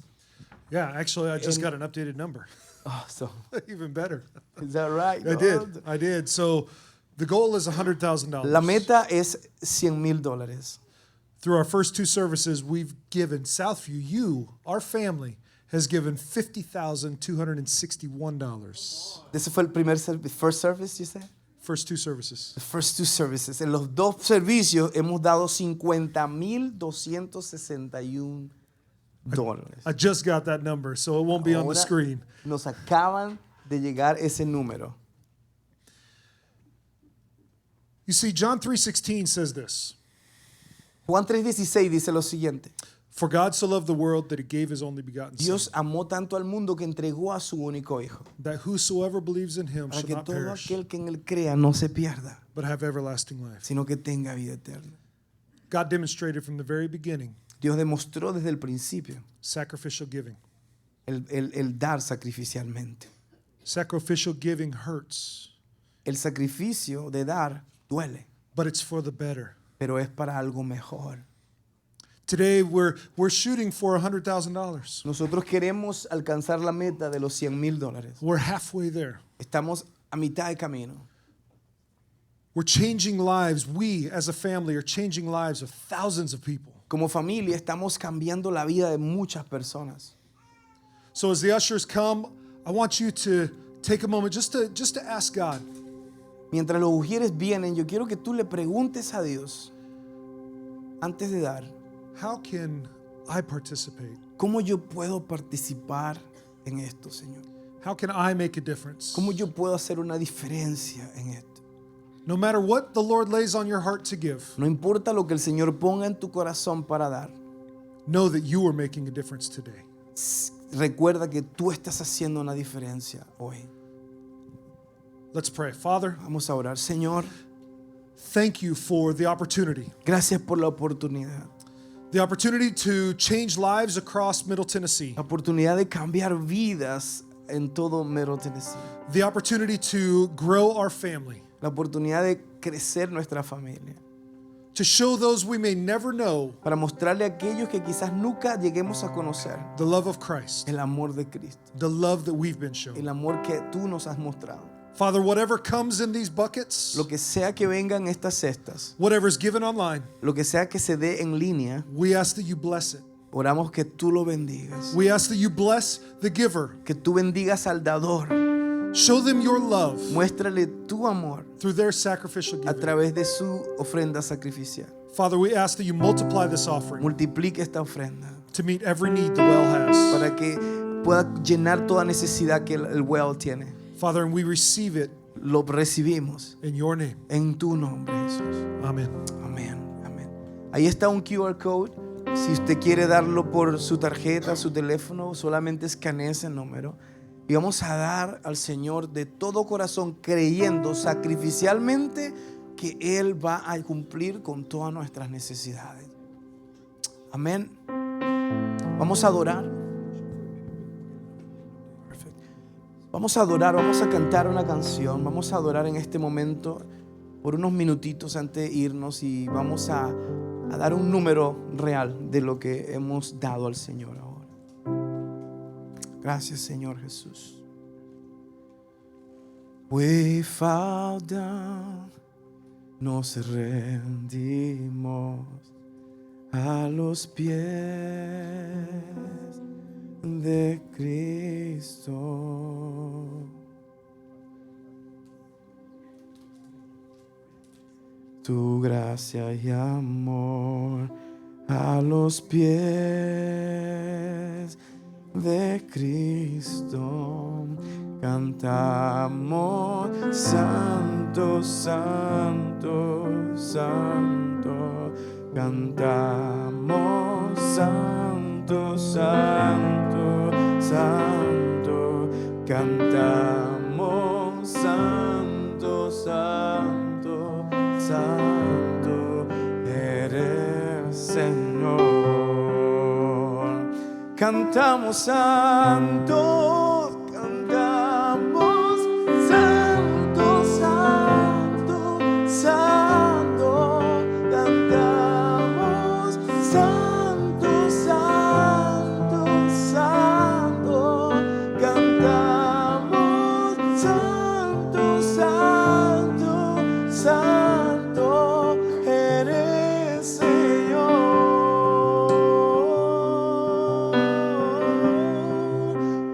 Yeah, actually, I just got an updated number. Awesome. Even better. Is that right? I did. So the goal is $100,000. La meta es $100,000. Through our first two services, we've given Southview, you, our family, has given $50,261. Ese fue el primer first service, you said? First two services. The first two services. En los dos servicios hemos dado $50,261. I just got that number, so it won't be on the Ahora screen. nos acaban de llegar ese número. You see, John 3:16 says this. Juan 3:16 dice lo siguiente. For God so loved the world that he gave his only begotten Son, Dios amó tanto al mundo que entregó a su único hijo, that whosoever believes in him para shall que not todo perish, aquel que en él crea no se pierda, but have everlasting life. sino que tenga vida eterna. God demonstrated from the very beginning Dios demostró desde el principio sacrificial giving. el dar sacrificialmente. Sacrificial giving hurts, El sacrificio de dar duele, but it's for the better. pero es para algo mejor. Today we're shooting for $100,000. Nosotros queremos alcanzar la meta de los $100,000. We're halfway there. Estamos a mitad de camino. We're changing lives. We as a family are changing lives of thousands of people. Como familia estamos cambiando la vida de muchas personas. So as the ushers come, I want you to take a moment just to ask God, Mientras los ujieres vienen, yo quiero que tú le preguntes a Dios, antes de dar, how can I participate? ¿cómo yo puedo participar en esto, Señor? How can I make a difference? ¿Cómo yo puedo hacer una diferencia en esto? No matter what the Lord lays on your heart to give, No importa lo que el Señor ponga en tu corazón para dar, know that you are making a difference today. recuerda que tú estás haciendo una diferencia hoy. Let's pray. Father, Vamos a orar. Señor, thank you for the opportunity. gracias por la oportunidad. The opportunity to change lives across Middle Tennessee. La oportunidad de cambiar vidas en todo Middle Tennessee. The opportunity to grow our family. La oportunidad de crecer nuestra familia. To show those we may never know Para mostrarle a aquellos que quizás nunca lleguemos a conocer the love of Christ. el amor de Cristo. The love that we've been shown. El amor que tú nos has mostrado. Father, whatever comes in these buckets, Lo que sea que vengan estas cestas, whatever's given online, lo que sea que se dé en línea, we ask that you bless it. oramos que tú lo bendigas. We ask that you bless the giver. Que tú bendigas al dador. Show them your love Muéstrale tu amor through their sacrificial a giving. través de su ofrenda sacrificial. Father, we ask that you multiply this offering Multiplique esta ofrenda to meet every need the well has. para que pueda llenar toda necesidad que el well tiene. Father, and we receive it Lo recibimos in your name. en tu nombre, Jesús. Amen. Amén, amén. Ahí está un QR code. Si usted quiere darlo por su tarjeta, su teléfono, solamente escanee ese número. Y vamos a dar al Señor de todo corazón, creyendo sacrificialmente que Él va a cumplir con todas nuestras necesidades. Amén. Vamos a adorar. Perfecto. Vamos a adorar, vamos a cantar una canción. Vamos a adorar en este momento por unos minutitos antes de irnos y vamos a dar un número real de lo que hemos dado al Señor ahora. Gracias, Señor Jesús. We fall down, nos rendimos a los pies de Cristo. Tu gracia y amor a los pies de Cristo. Cantamos santo, santo, santo. Cantamos santo, santo, santo, cantamos, santo, santo, santo, eres Señor. Cantamos santo, cantamos santo, santo, santo, cantamos santo, santo, santo, cantamos santo, santo, santo, eres Señor.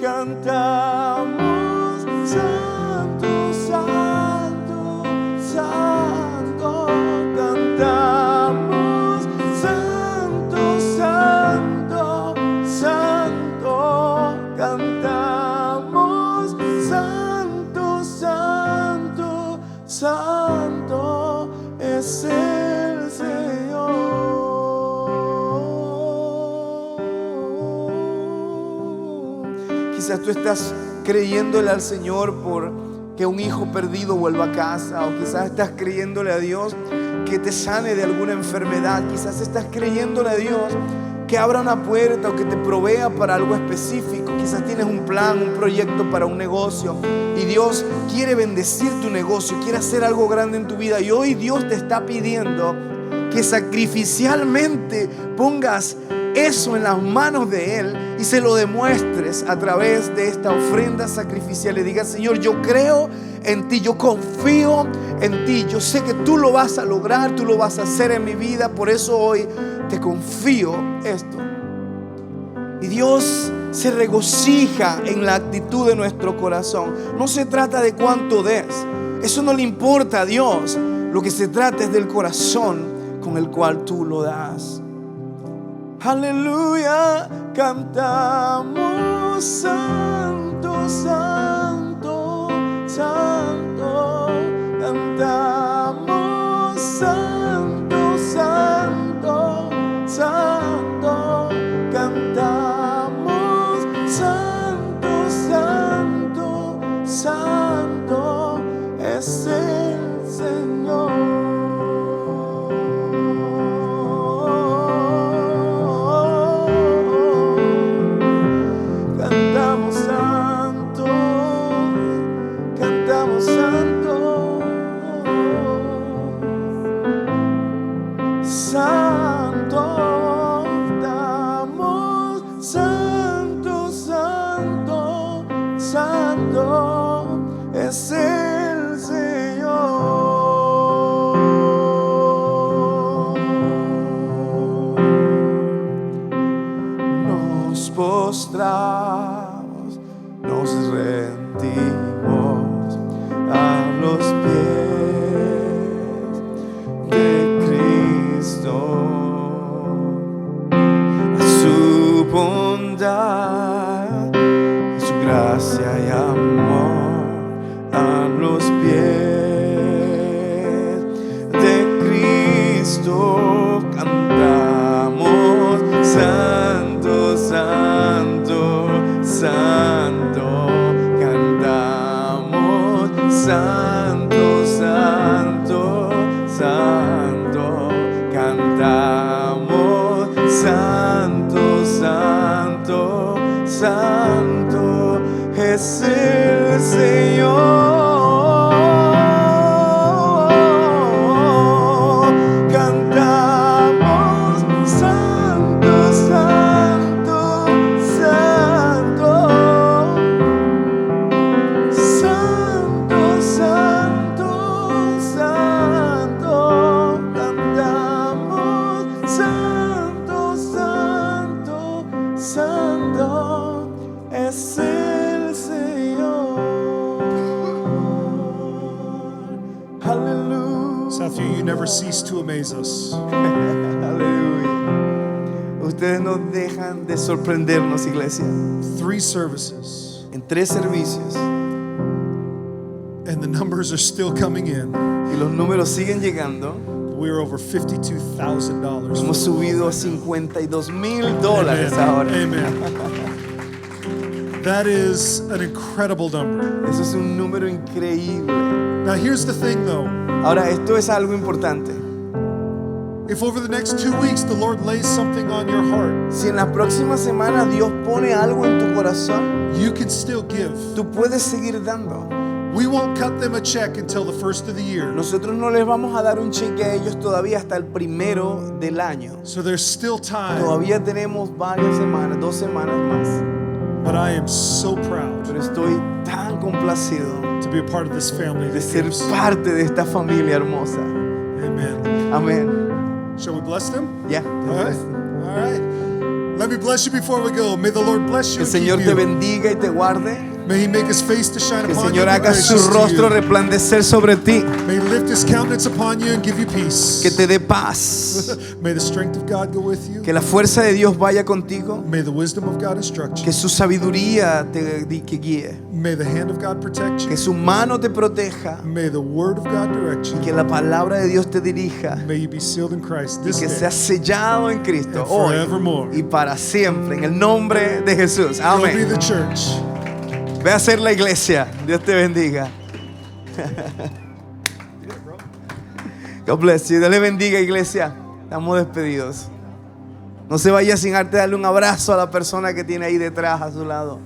Cantamos santo, santo, santo, cantamos santo, santo, santo, cantamos santo, santo, santo, es el Señor. Quizás tú estás creyéndole al Señor por que un hijo perdido vuelva a casa, o quizás estás creyéndole a Dios que te sane de alguna enfermedad, quizás estás creyéndole a Dios que abra una puerta o que te provea para algo específico, quizás tienes un plan, un proyecto para un negocio y Dios quiere bendecir tu negocio, quiere hacer algo grande en tu vida, y hoy Dios te está pidiendo que sacrificialmente pongas eso en las manos de Él y se lo demuestres a través de esta ofrenda sacrificial. Le digas: Señor, yo creo en ti, yo confío en ti, yo sé que tú lo vas a lograr, tú lo vas a hacer en mi vida, por eso hoy te confío esto. Y Dios se regocija en la actitud de nuestro corazón. No se trata de cuánto des, eso no le importa a Dios. Lo que se trata es del corazón con el cual tú lo das. Aleluya, cantamos santo, santo, santo, cantamos santo, santo, santo, cantamos santo, santo, santo, es el Señor. Es el Señor. Nos postramos, nos rendimos a los pies de Cristo, a su bondad, a su gracia y amor. A los pies de Cristo cantamos santo, santo, santo, cantamos santo, santo, santo, cantamos santo, santo, santo, es el Señor. You never cease to amaze us. Aleluya. Ustedes no dejan de sorprendernos, iglesia. 3 services. En 3 servicios. And the numbers are still coming in. Y los números siguen llegando. We're over $52,000. Hemos subido a $52,000 ahora. Amen. That is an incredible number. Eso es un número increíble. Now here's the thing though. Ahora, esto es algo importante. If over the next 2 weeks the Lord lays something on your heart, Si en las próximas semanas Dios pone algo en tu corazón, you can still give. tú puedes seguir dando. We won't cut them a check until the first of the year. Nosotros no les vamos a dar un cheque a ellos todavía hasta el primero del año. So there's still time. Todavía tenemos varias semanas, 2 semanas más. But I am so proud Pero estoy tan complacido to be a part of this family de that ser gives. parte de esta familia hermosa. Amen. Amén. Shall we bless them? Ya. All right. All right. Let me bless you before we go. May the Lord bless you Que el and Señor keep te you. bendiga y te guarde. May He make His face to shine Que el upon you Señor and be haga su gracious to rostro you. resplandecer sobre ti. May He lift His countenance upon you and give you peace. Que te dé paz. May the strength of God go with you. Que la fuerza de Dios vaya contigo. May the wisdom of God instruct you. Que su sabiduría te que guíe. May the hand of God protect you. Que su mano te proteja. May the word of God direct you. Que la palabra de Dios te dirija. May you be sealed in Christ Y this que day seas sellado en Cristo and hoy forevermore. y para siempre. En el nombre de Jesús. Go be Amén. the church. Ve a ser la iglesia. Dios te bendiga. God bless you. Dios le bendiga, iglesia. Estamos despedidos. No se vaya sin antes darle un abrazo a la persona que tiene ahí detrás a su lado.